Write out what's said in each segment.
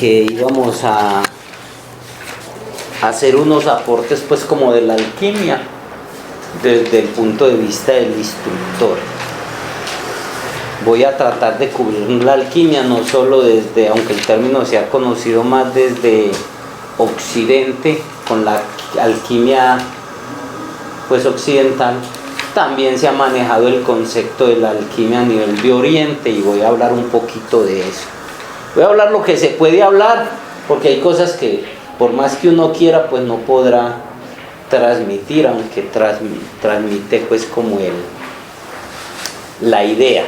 que íbamos a hacer unos aportes pues como de la alquimia desde el punto de vista del instructor. Voy a tratar de cubrir la alquimia no solo desde, aunque el término se ha conocido más desde Occidente, con la alquimia pues occidental, también se ha manejado el concepto de la alquimia a nivel de Oriente, y voy a hablar un poquito de eso. Voy a hablar lo que se puede hablar, porque hay cosas que por más que uno quiera pues no podrá transmitir, aunque transmite pues como la idea.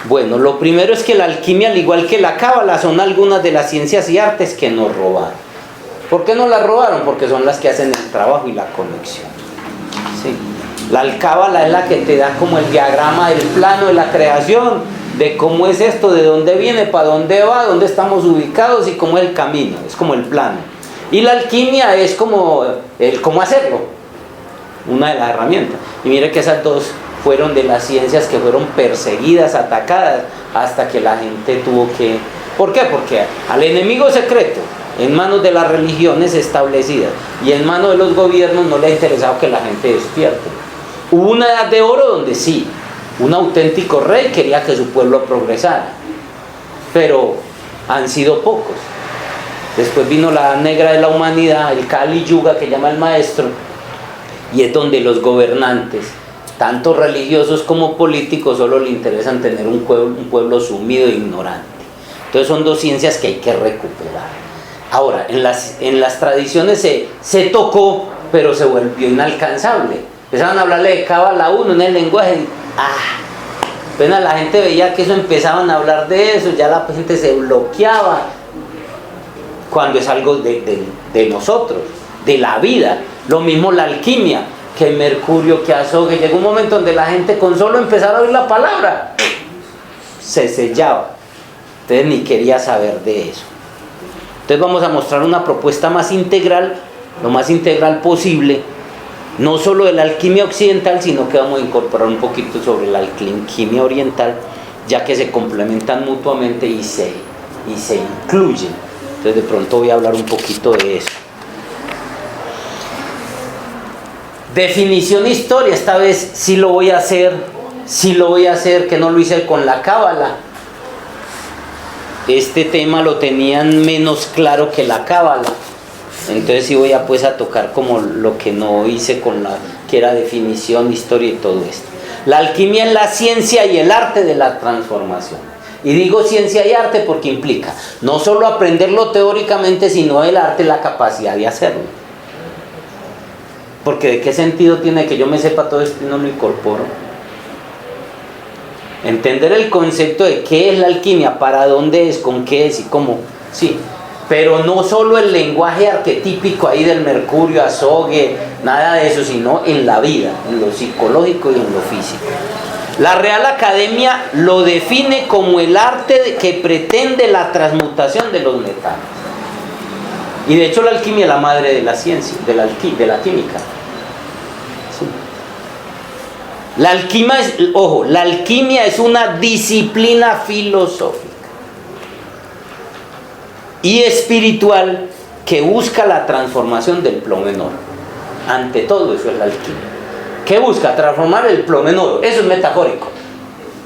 Bueno, lo primero es que la alquimia, al igual que la cábala, son algunas de las ciencias y artes que nos robaron. ¿Por qué nos las robaron? Porque son las que hacen el trabajo y la conexión. ¿Sí? La cábala es la que te da como el diagrama del plano de la creación, de cómo es esto, de dónde viene, para dónde va, dónde estamos ubicados y cómo es el camino, es como el plano. Y la alquimia es como el cómo hacerlo, una de las herramientas. Y mire que esas dos fueron de las ciencias que fueron perseguidas, atacadas, hasta que la gente tuvo que... ¿Por qué? Porque al enemigo secreto, en manos de las religiones establecidas y en manos de los gobiernos, no le ha interesado que la gente despierte. Hubo una edad de oro donde sí, un auténtico rey quería que su pueblo progresara, pero han sido pocos. Después vino la edad negra de la humanidad, el Kali Yuga que llama el maestro, y es donde los gobernantes, tanto religiosos como políticos, solo le interesan tener un pueblo sumido e ignorante. Entonces son dos ciencias que hay que recuperar. Ahora, en las tradiciones se tocó, pero se volvió inalcanzable. Empezaban a hablarle de cábala a uno en el lenguaje. Apenas la gente veía que eso, empezaban a hablar de eso, ya la gente se bloqueaba. Cuando es algo de nosotros, de la vida. Lo mismo la alquimia, que Mercurio, que Azogue. Llegó un momento donde la gente con solo empezar a oír la palabra se sellaba. Entonces ni quería saber de eso. Entonces vamos a mostrar una propuesta más integral, lo más integral posible, no solo de la alquimia occidental, sino que vamos a incorporar un poquito sobre la alquimia oriental, ya que se complementan mutuamente y se incluyen. Entonces de pronto voy a hablar un poquito de eso. Definición historia, esta vez sí lo voy a hacer, que no lo hice con la cábala. Este tema lo tenían menos claro que la cábala. Entonces sí voy a tocar como lo que no hice con que era definición, historia y todo esto. La alquimia es la ciencia y el arte de la transformación. Y digo ciencia y arte porque implica no solo aprenderlo teóricamente, sino el arte, la capacidad de hacerlo. Porque ¿de qué sentido tiene que yo me sepa todo esto y no lo incorporo? Entender el concepto de qué es la alquimia, para dónde es, con qué es y cómo, sí. Pero no solo el lenguaje arquetípico ahí del Mercurio, Azogue, nada de eso, sino en la vida, en lo psicológico y en lo físico. La Real Academia lo define como el arte que pretende la transmutación de los metales. Y de hecho la alquimia es la madre de la ciencia, de la química. Sí. La alquimia es una disciplina filosófica y espiritual que busca la transformación del plomo en oro. Ante todo eso es la alquimia. ¿Qué busca? Transformar el plomo en oro. Eso es metafórico.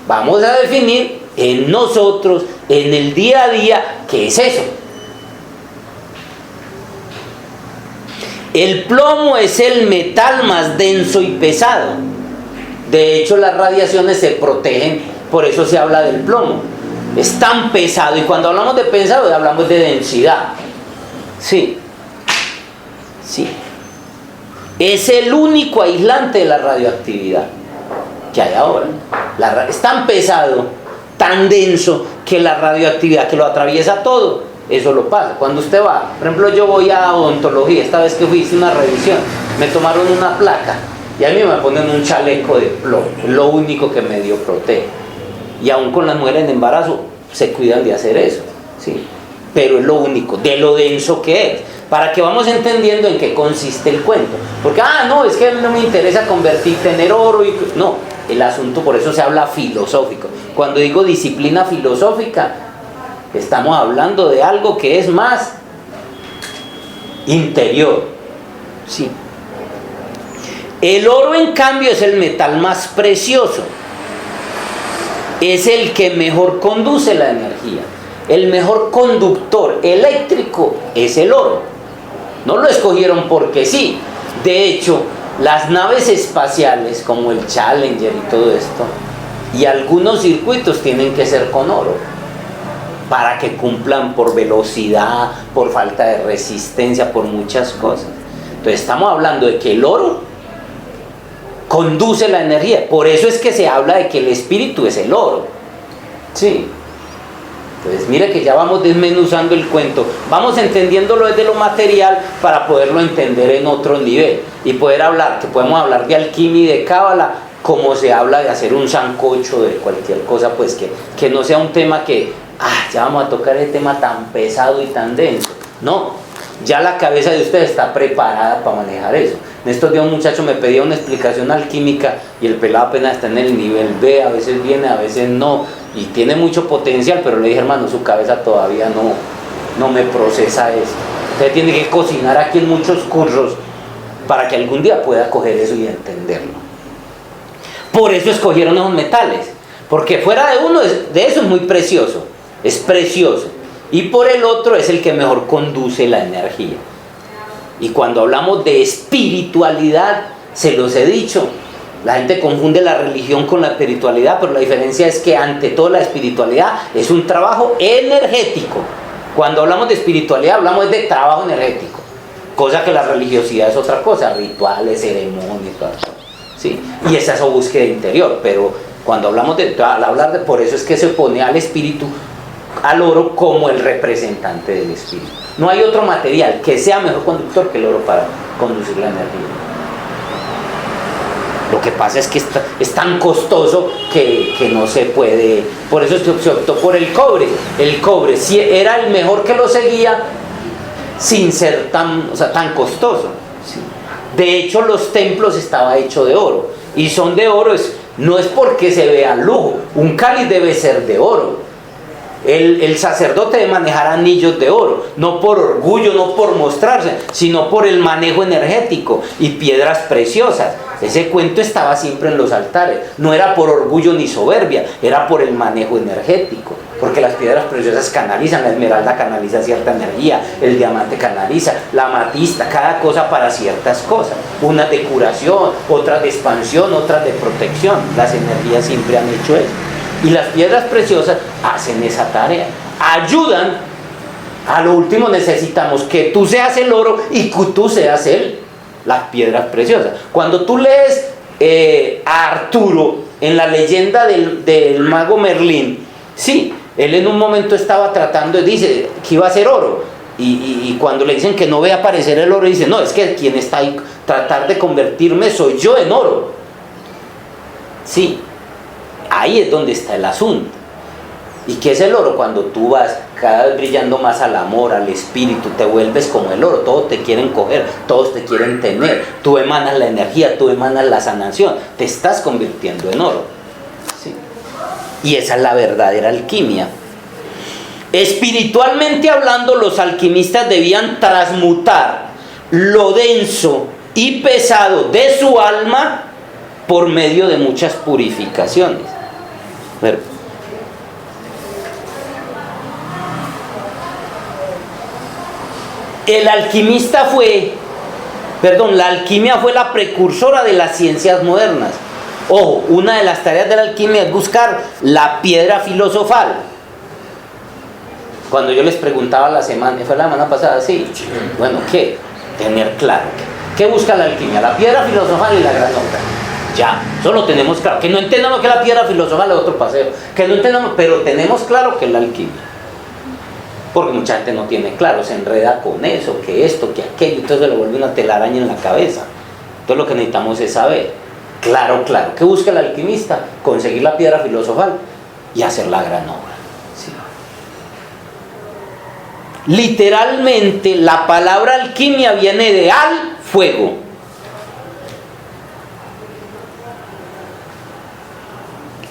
Vamos a definir en nosotros, en el día a día, ¿qué es eso? El plomo es el metal más denso y pesado. De hecho, las radiaciones se protegen, por eso se habla del plomo. Es tan pesado, y cuando hablamos de pesado hablamos de densidad. Sí. Es el único aislante de la radioactividad que hay ahora. Es tan pesado, tan denso, que la radioactividad que lo atraviesa todo, eso lo pasa. Cuando usted va, por ejemplo, yo voy a odontología, esta vez que fui, hice una revisión, me tomaron una placa y a mí me ponen un chaleco de plomo, lo único que medio protege. Y aún con las mujeres en embarazo se cuidan de hacer eso, ¿sí? Pero es lo único, de lo denso que es, para que vamos entendiendo en qué consiste el cuento. Porque, no, es que no me interesa tener oro y... No, el asunto, por eso se habla filosófico. Cuando digo disciplina filosófica, Estamos hablando de algo que es más interior. Sí. El oro, en cambio, es el metal más precioso. Es el que mejor conduce la energía. El mejor conductor eléctrico es el oro. No lo escogieron porque sí. De hecho, las naves espaciales como el Challenger y todo esto, y algunos circuitos tienen que ser con oro para que cumplan por velocidad, por falta de resistencia, por muchas cosas. Entonces estamos hablando de que el oro conduce la energía. Por eso es que se habla de que el espíritu es el oro. Sí. Entonces mire que ya vamos desmenuzando el cuento, vamos entendiéndolo desde lo material para poderlo entender en otro nivel y poder hablar, que podemos hablar de alquimia y de cábala como se habla de hacer un sancocho de cualquier cosa, pues que no sea un tema que, ya vamos a tocar ese tema tan pesado y tan denso. No, ya la cabeza de ustedes está preparada para manejar eso. En estos días un muchacho me pedía una explicación alquímica y el pelado apenas está en el nivel B, a veces viene, a veces no, y tiene mucho potencial, pero le dije, hermano, su cabeza todavía no me procesa esto. Usted tiene que cocinar aquí en muchos cursos para que algún día pueda coger eso y entenderlo. Por eso escogieron esos metales, porque fuera de uno de eso es muy precioso, es precioso, y por el otro es el que mejor conduce la energía. Y cuando hablamos de espiritualidad, se los he dicho, la gente confunde la religión con la espiritualidad, pero la diferencia es que ante todo la espiritualidad es un trabajo energético. Cuando hablamos de espiritualidad hablamos de trabajo energético, cosa que la religiosidad es otra cosa, rituales, ceremonias, ¿sí? Y esa es su búsqueda interior. Pero cuando hablamos por eso es que se opone al espíritu, al oro, como el representante del espíritu. No hay otro material que sea mejor conductor que el oro para conducir la energía. Lo que pasa es que es tan costoso que no se puede. Por eso se optó por el cobre. El cobre sí era el mejor que lo seguía sin ser tan costoso. Sí. De hecho, los templos estaban hechos de oro. Y son de oro, no es porque se vea lujo. Un cáliz debe ser de oro. El sacerdote debe manejar anillos de oro, no por orgullo, no por mostrarse, sino por el manejo energético y piedras preciosas. Ese cuento estaba siempre en los altares, no era por orgullo ni soberbia, era por el manejo energético, porque las piedras preciosas canalizan, la esmeralda canaliza cierta energía, el diamante canaliza, la amatista, cada cosa para ciertas cosas, unas de curación, otras de expansión, otras de protección. Las energías siempre han hecho eso. Y las piedras preciosas hacen esa tarea, ayudan. A lo último necesitamos que tú seas el oro y que tú seas las piedras preciosas. Cuando tú lees a Arturo en la leyenda del mago Merlín, sí, él en un momento estaba dice que iba a ser oro, y cuando le dicen que no ve aparecer el oro, dice, no, es que quien está ahí tratar de convertirme soy yo en oro. Sí. Ahí es donde está el asunto. ¿Y qué es el oro? Cuando tú vas cada vez brillando más al amor, al espíritu, te vuelves como el oro, todos te quieren coger, todos te quieren tener, tú emanas la energía, tú emanas la sanación, te estás convirtiendo en oro. ¿Sí? Y esa es la verdadera alquimia. Espiritualmente hablando, los alquimistas debían transmutar lo denso y pesado de su alma por medio de muchas purificaciones. La alquimia fue la precursora de las ciencias modernas. Ojo, una de las tareas de la alquimia es buscar la piedra filosofal. Cuando yo les preguntaba fue la semana pasada, sí. Bueno, ¿qué? Tener claro. ¿Qué busca la alquimia? La piedra filosofal y la gran obra. Ya, eso lo tenemos claro. Que no entendamos que la piedra filosofal es otro paseo. Que no entendamos, pero tenemos claro que es la alquimia. Porque mucha gente no tiene claro, se enreda con eso, que esto, que aquello, entonces le vuelve una telaraña en la cabeza. Entonces lo que necesitamos es saber, claro. ¿Qué busca el alquimista? Conseguir la piedra filosofal y hacer la gran obra. Sí. Literalmente, la palabra alquimia viene de fuego.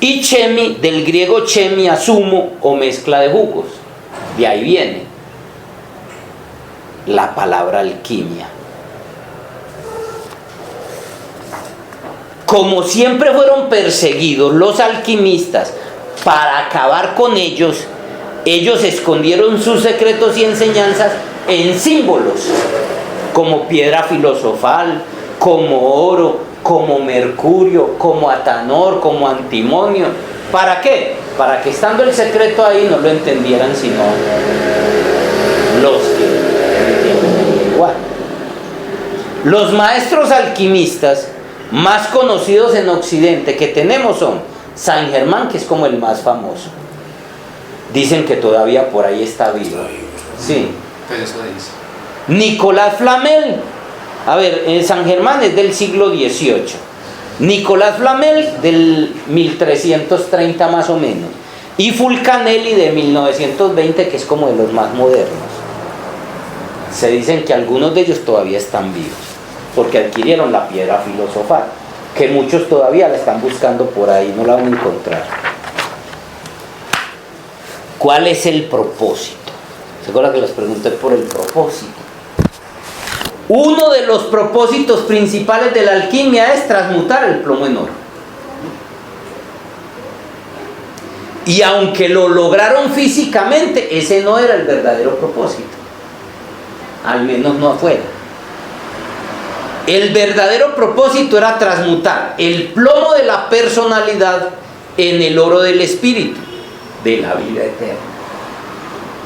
Y chemi, del griego chemi, zumo o mezcla de jugos. De ahí viene la palabra alquimia. Como siempre fueron perseguidos los alquimistas para acabar con ellos, ellos escondieron sus secretos y enseñanzas en símbolos, como piedra filosofal, como oro, como mercurio, como atanor, como antimonio. ¿Para qué? Para que estando el secreto ahí no lo entendieran sino los que entienden igual. Los maestros alquimistas más conocidos en Occidente que tenemos son San Germán, que es como el más famoso. Dicen que todavía por ahí está vivo. Sí. Pero eso dice. Nicolás Flamel. A ver, San Germán es del siglo XVIII. Nicolás Flamel del 1330 más o menos. Y Fulcanelli de 1920, que es como de los más modernos. Se dicen que algunos de ellos todavía están vivos, porque adquirieron la piedra filosofal, que muchos todavía la están buscando por ahí, no la van a encontrar. ¿Cuál es el propósito? ¿Se acuerdan que les pregunté por el propósito? Uno de los propósitos principales de la alquimia es transmutar el plomo en oro. Y aunque lo lograron físicamente, ese no era el verdadero propósito. Al menos no afuera. El verdadero propósito era transmutar el plomo de la personalidad en el oro del espíritu, de la vida eterna.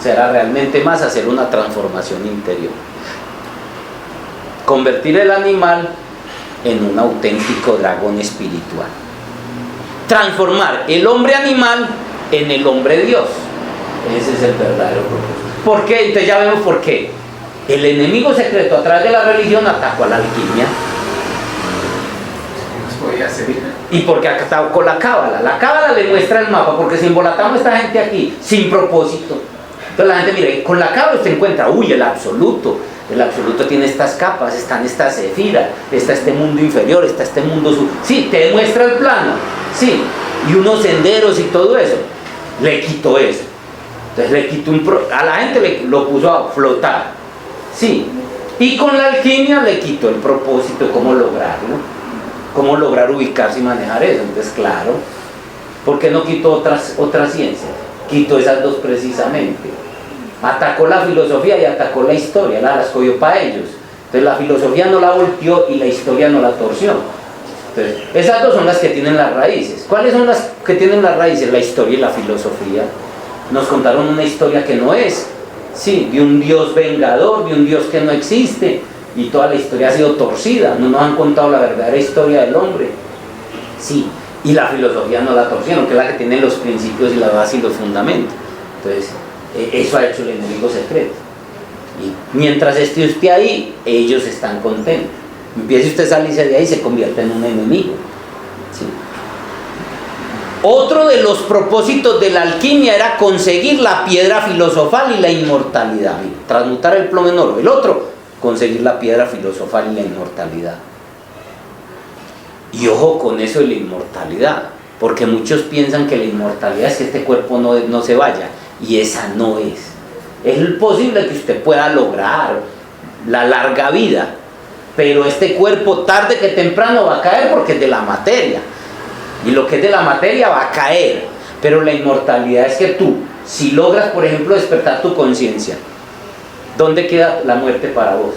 Será realmente más hacer una transformación interior. Convertir el animal en un auténtico dragón espiritual. Transformar el hombre animal en el hombre Dios. Ese es el verdadero propósito. ¿Por qué? Entonces ya vemos por qué. El enemigo secreto a través de la religión atacó a la alquimia. ¿Qué podía hacer? Y porque atacó la cábala. La cábala le muestra el mapa, porque si embolatamos a esta gente aquí sin propósito, entonces la gente, mire, con la cábala usted encuentra, el absoluto. El absoluto tiene estas capas, están estas sefiras, está este mundo inferior, está este mundo sí, te muestra el plano, sí, y unos senderos y todo eso. Le quitó eso. Entonces le quitó a la gente lo puso a flotar, sí. Y con la alquimia le quitó el propósito, cómo lograrlo, cómo lograr ubicarse y manejar eso. Entonces, claro, ¿por qué no quitó otras ciencias? Quitó esas dos precisamente. Atacó la filosofía y atacó la historia, la escogió para ellos. Entonces la filosofía no la volteó y la historia no la torció. Entonces, esas dos son las que tienen las raíces. ¿Cuáles son las que tienen las raíces? La historia y la filosofía. Nos contaron una historia que no es, sí, de un Dios vengador, de un Dios que no existe, y toda la historia ha sido torcida. No nos han contado la verdadera historia del hombre, sí, y la filosofía no la torcieron, que es la que tiene los principios y la base y los fundamentos. Entonces, eso ha hecho el enemigo secreto. Y mientras esté usted ahí, ellos están contentos. Empiece usted a salirse de ahí y se convierte en un enemigo. ¿Sí? Otro de los propósitos de la alquimia era conseguir la piedra filosofal y la inmortalidad. Transmutar el plomo en oro. El otro, conseguir la piedra filosofal y la inmortalidad. Y ojo con eso de la inmortalidad, porque muchos piensan que la inmortalidad es que este cuerpo no se vaya. Y esa no es. Es posible que usted pueda lograr la larga vida, pero este cuerpo tarde que temprano va a caer porque es de la materia. Y lo que es de la materia va a caer. Pero la inmortalidad es que tú, si logras, por ejemplo, despertar tu conciencia, ¿dónde queda la muerte para vos?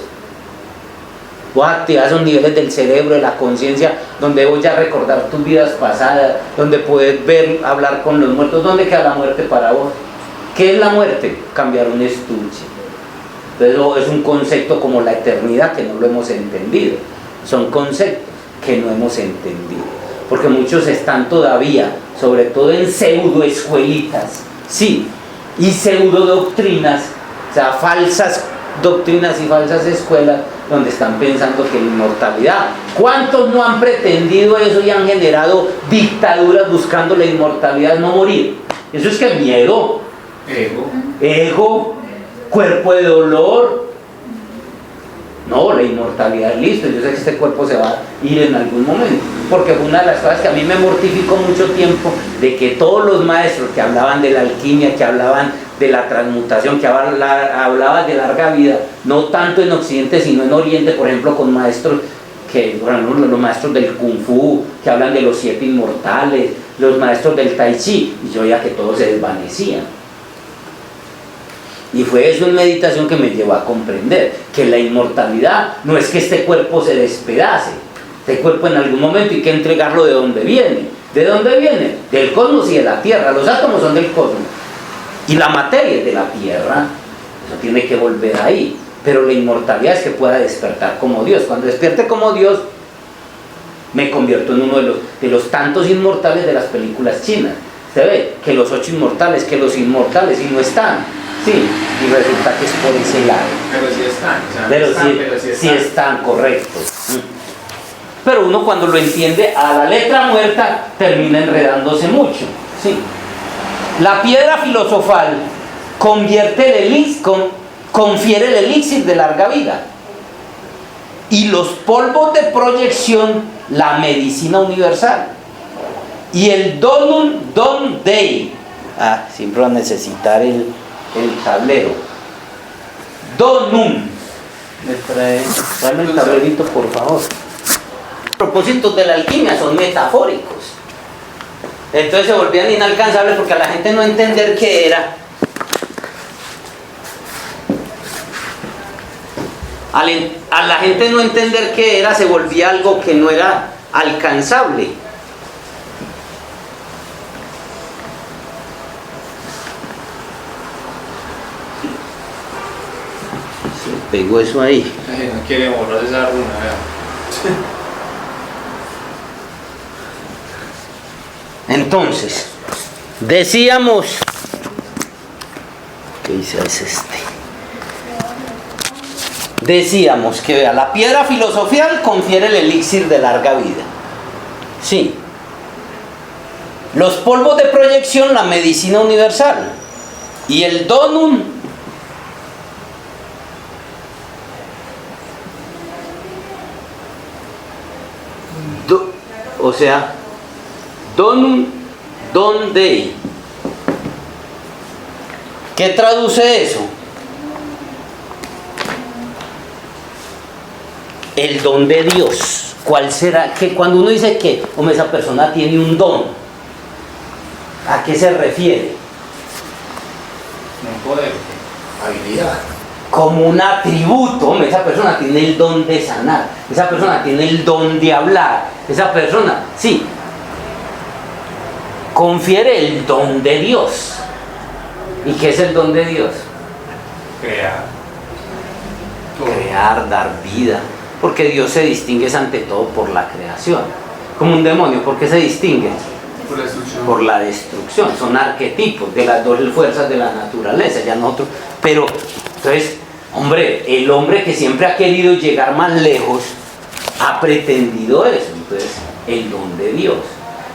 Vos activas esos niveles del cerebro, de la conciencia, donde vos ya recordar tus vidas pasadas, donde puedes ver, hablar con los muertos. ¿Dónde queda la muerte para vos? ¿Qué es la muerte? Cambiar un estuche. Entonces es un concepto como la eternidad que no lo hemos entendido. Son conceptos que no hemos entendido. Porque muchos están todavía, sobre todo en pseudo escuelitas, sí, y pseudo doctrinas, o sea, falsas doctrinas y falsas escuelas, donde están pensando que la inmortalidad. ¿Cuántos no han pretendido eso y han generado dictaduras buscando la inmortalidad, no morir? Eso es que miedo. Ego, cuerpo de dolor. No, la inmortalidad es listo. Yo sé que este cuerpo se va a ir en algún momento, porque fue una de las cosas que a mí me mortificó mucho tiempo, de que todos los maestros que hablaban de la alquimia, que hablaban de la transmutación, que hablaba de larga vida, no tanto en Occidente sino en Oriente, por ejemplo con maestros los maestros del Kung Fu, que hablan de los 7 inmortales, los maestros del Tai Chi, y yo veía que todos se desvanecían. Y fue eso en meditación que me llevó a comprender que la inmortalidad no es que este cuerpo se despedace, este cuerpo en algún momento hay que entregarlo de donde viene. ¿De dónde viene? Del cosmos y de la Tierra. Los átomos son del cosmos y la materia es de la Tierra, eso tiene que volver ahí. Pero la inmortalidad es que pueda despertar como Dios. Cuando despierte como Dios, me convierto en uno de los tantos inmortales de las películas chinas. Se ve que los 8 inmortales, que los inmortales, y no están. Sí, y resulta que es por ese lado. Pero sí están. O sea, pero sí están, correctos. Pero uno cuando lo entiende a la letra muerta, termina enredándose mucho. Sí. La piedra filosofal convierte el elixir, confiere el elixir de larga vida, y los polvos de proyección la medicina universal, y el donum don dei. Siempre va a necesitar el tablero. Donum. Tráeme el tablerito, por favor. Los propósitos de la alquimia son metafóricos, entonces se volvían inalcanzables porque a la gente no entender qué era. A la gente no entender qué era, se volvía algo que no era alcanzable. Se pegó eso ahí. No quiere borrar esa runa, vea. Entonces, decíamos, ¿qué dice este? Decíamos que vea, la piedra filosofal confiere el elixir de larga vida. Sí. Los polvos de proyección, la medicina universal. Y el donum, donum don dei. ¿Qué traduce eso? El don de Dios. ¿Cuál será? Que cuando uno dice que esa persona tiene un don, ¿a qué se refiere? Un poder, habilidad. Como un atributo. Esa persona tiene el don de sanar, esa persona tiene el don de hablar, esa persona, sí, confiere el don de Dios. ¿Y qué es el don de Dios? Crear, dar vida. Porque Dios se distingue ante todo por la creación. Como un demonio, ¿por qué se distingue? Por la destrucción. Por la destrucción. Son arquetipos de las dos fuerzas de la naturaleza, ya nosotros. Pero, entonces, el hombre que siempre ha querido llegar más lejos, ha pretendido eso. Entonces, el don de Dios.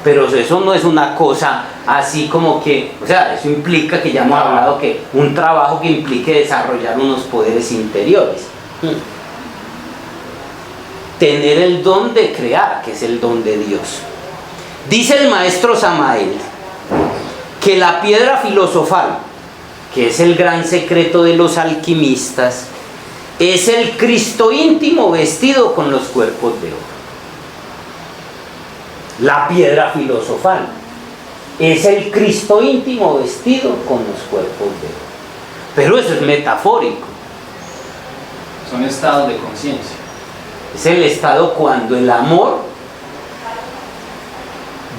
Pero eso no es una cosa así como que, eso implica que ya hemos hablado que un trabajo que implique desarrollar unos poderes interiores. Tener el don de crear, que es el don de Dios. Dice el maestro Samael que la piedra filosofal, que es el gran secreto de los alquimistas, es el Cristo íntimo vestido con los cuerpos de oro. La piedra filosofal es el Cristo íntimo vestido con los cuerpos de oro. Pero eso es metafórico. Son estados de conciencia. Es el estado cuando el amor,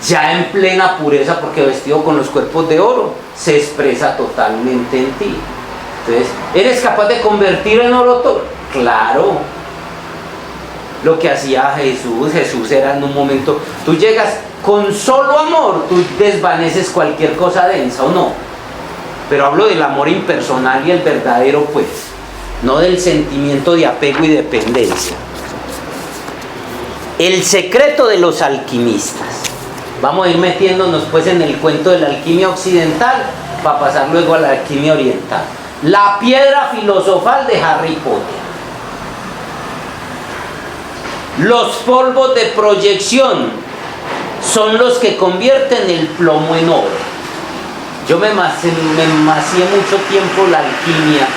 ya en plena pureza, porque vestido con los cuerpos de oro, se expresa totalmente en ti. Entonces, ¿eres capaz de convertir en oro todo? Claro. Lo que hacía Jesús era en un momento, tú llegas con solo amor, tú desvaneces cualquier cosa densa, ¿o no? Pero hablo del amor impersonal y el verdadero, pues, no del sentimiento de apego y dependencia. El secreto de los alquimistas. Vamos a ir metiéndonos pues en el cuento de la alquimia occidental para pasar luego a la alquimia oriental. La piedra filosofal de Harry Potter. Los polvos de proyección son los que convierten el plomo en oro. Yo me macié mucho tiempo la alquimia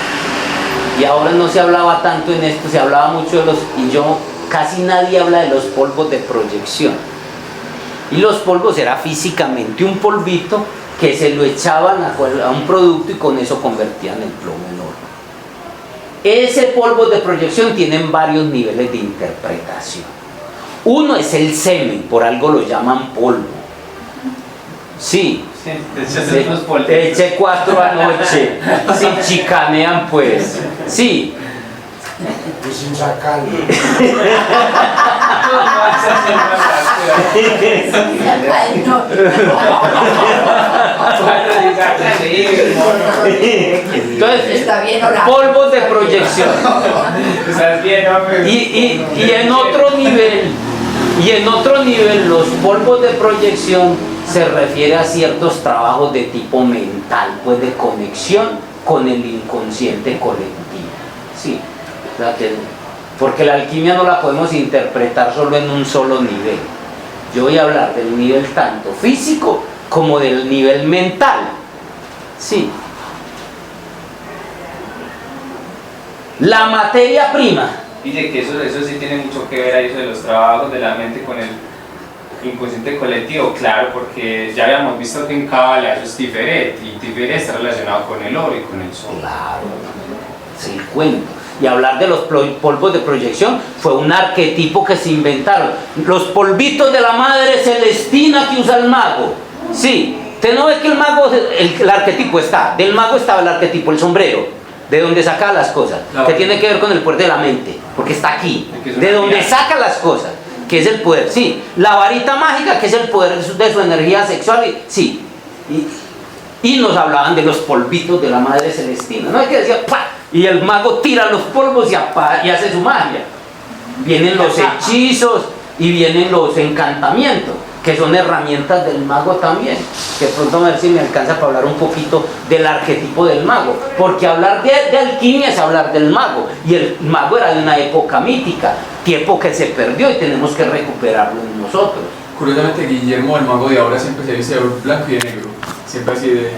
y ahora no se hablaba tanto en esto, se hablaba mucho de los... y yo, casi nadie habla de los polvos de proyección. Y los polvos era físicamente un polvito que se lo echaban a un producto y con eso convertían el plomo en oro. Ese polvo de proyección tienen varios niveles de interpretación. Uno es el semen, por algo lo llaman polvo. Sí, te eché 4 anoche. Sí, chicanean pues. Sí. Y sin sacarlo. Entonces, polvos de proyección. Y en otro nivel, los polvos de proyección se refiere a ciertos trabajos de tipo mental, pues de conexión con el inconsciente colectivo. Sí, o sea porque la alquimia no la podemos interpretar solo en un solo nivel. Yo voy a hablar del nivel tanto físico como del nivel mental. Sí. La materia prima. Dice que eso sí tiene mucho que ver ahí, eso de los trabajos de la mente con el inconsciente colectivo, claro, porque ya habíamos visto que en Cábala eso es Tiferet, y Tiferet está relacionado con el oro y con el sol. Claro, es el cuento. Y hablar de los polvos de proyección fue un arquetipo que se inventaron. Los polvitos de la madre celestina que usa el mago. Sí, usted no ve que el mago, el arquetipo está. Del mago estaba el arquetipo, el sombrero, de donde saca las cosas, que tiene que ver con el poder de la mente, porque está aquí, de donde saca las cosas, que es el poder. Sí, la varita mágica, que es el poder de su energía sexual. Sí, y nos hablaban de los polvitos de la madre celestina. No es que decía ¡pah! Y el mago tira los polvos y hace su magia. Vienen los hechizos y vienen los encantamientos, que son herramientas del mago también. Que pronto a ver si me alcanza para hablar un poquito del arquetipo del mago, porque hablar de alquimia es hablar del mago, y el mago era de una época mítica, tiempo que se perdió y tenemos que recuperarlo en nosotros. Curiosamente, Guillermo, el mago de ahora, siempre se viste de blanco y de negro, siempre así de...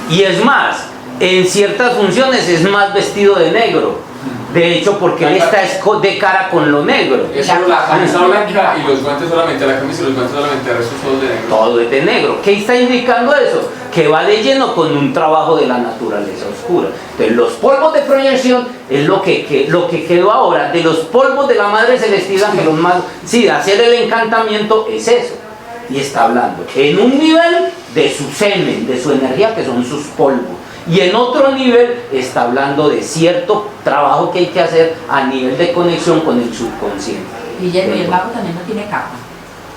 Y es más, en ciertas funciones es más vestido de negro. De hecho, porque él está de cara con lo negro. Eso, la camisa blanca y los guantes solamente, la camisa y los guantes solamente, el resto es todo de negro. Todo es de negro. ¿Qué está indicando eso? Que va de lleno con un trabajo de la naturaleza oscura. Entonces, los polvos de proyección es lo que quedó ahora. De los polvos de la Madre Celestina, que los magos, sí, de hacer el encantamiento es eso. Y está hablando en un nivel de su semen, de su energía, que son sus polvos. Y en otro nivel está hablando de cierto trabajo que hay que hacer a nivel de conexión con el subconsciente. Guillermo, ¿y el mago también no tiene capa?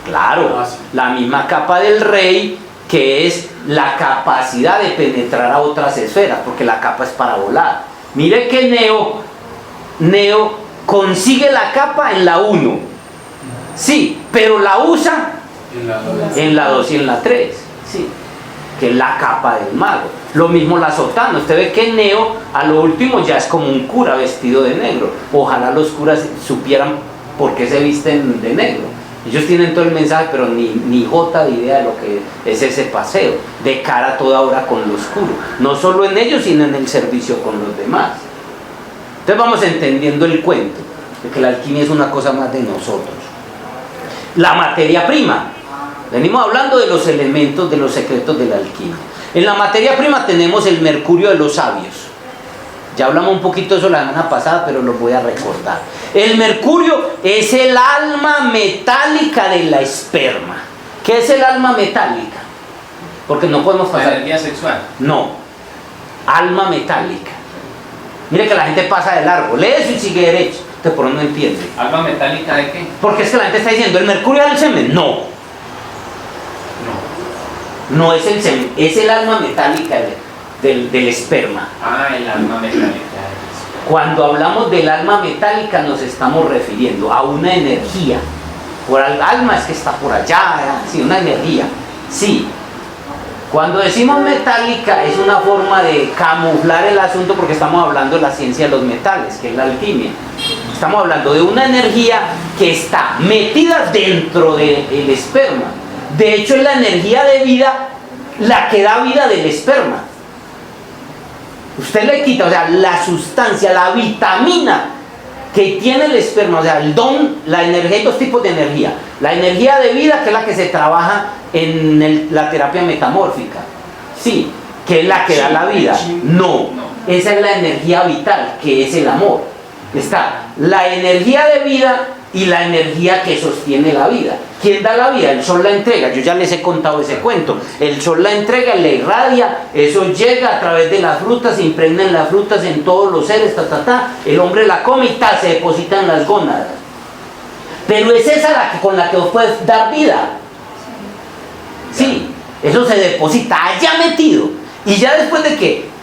Claro, la misma capa del rey, que es la capacidad de penetrar a otras esferas, porque la capa es para volar. Mire que Neo consigue la capa en la 1, sí, pero la usa en la 2 y en la 3, sí, que es la capa del mago. Lo mismo la sotana. Usted ve que Neo a lo último ya es como un cura vestido de negro. Ojalá los curas supieran por qué se visten de negro. Ellos tienen todo el mensaje, pero ni jota de idea de lo que es ese paseo, de cara toda hora con lo oscuro. No solo en ellos, sino en el servicio con los demás. Entonces vamos entendiendo el cuento, de que la alquimia es una cosa más de nosotros. La materia prima. Venimos hablando de los elementos, de los secretos de la alquimia. En la materia prima tenemos el mercurio de los sabios. Ya hablamos un poquito de eso la semana pasada, pero lo voy a recordar. El mercurio es el alma metálica de la esperma. ¿Qué es el alma metálica? Porque no podemos pasar... ¿La energía sexual? No. Alma metálica. Mire que la gente pasa de largo. Lee eso y sigue derecho. Usted por no entiende. ¿Alma metálica de qué? Porque es que la gente está diciendo, ¿el mercurio del semen? No. No es el semen, es el alma metálica del esperma. Ah, el alma metálica. Cuando hablamos del alma metálica nos estamos refiriendo a una energía. Por el alma es que está por allá, sí, una energía. Sí. Cuando decimos metálica es una forma de camuflar el asunto, porque estamos hablando de la ciencia de los metales, que es la alquimia. Estamos hablando de una energía que está metida dentro del esperma. De hecho, es la energía de vida la que da vida del esperma. Usted le quita, o sea, la sustancia, la vitamina que tiene el esperma, o sea, el don, la energía, hay dos tipos de energía. La energía de vida, que es la que se trabaja en la terapia metamórfica, sí, que es la que da la vida. No, esa es la energía vital, que es el amor. Está la energía de vida y la energía que sostiene la vida. ¿Quién da la vida? El sol la entrega. Yo ya les he contado ese cuento. El sol la entrega, le irradia, eso llega a través de las frutas, se impregna en las frutas, en todos los seres, el hombre la come y se deposita en las gónadas. Pero es esa la que, con la que vos puedes dar vida. Sí, eso se deposita allá metido. Y ya después de que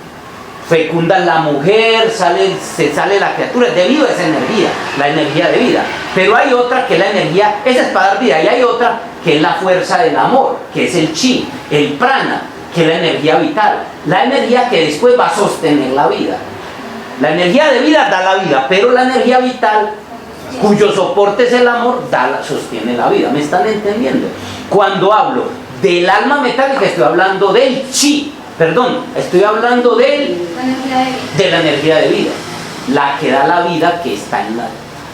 fecunda la mujer, se sale la criatura, es debido a esa energía, la energía de vida. Pero hay otra que es la energía, esa es para dar vida, y hay otra que es la fuerza del amor, que es el chi, el prana, que es la energía vital, la energía que después va a sostener la vida. La energía de vida da la vida, pero la energía vital, cuyo soporte es el amor, sostiene la vida. ¿Me están entendiendo? Cuando hablo del alma metálica, estoy hablando del chi. Perdón, estoy hablando de la energía de vida, la que da la vida, que está en la...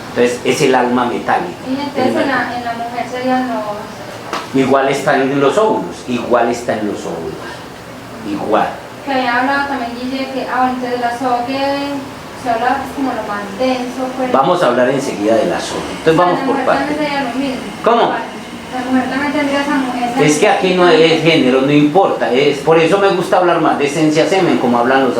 Entonces es el alma metálica. Y entonces en la mujer serían los... Igual está en los óvulos, igual está en los óvulos, igual. Que había hablado también Guille que, entonces la sogue se habla como lo más denso. Pues, vamos a hablar enseguida de la sogue, entonces vamos por partes. ¿Cómo? La mujer también tendría esa mujer. Es que aquí no es género, no importa, es por eso me gusta hablar más de esencia semen, como hablan los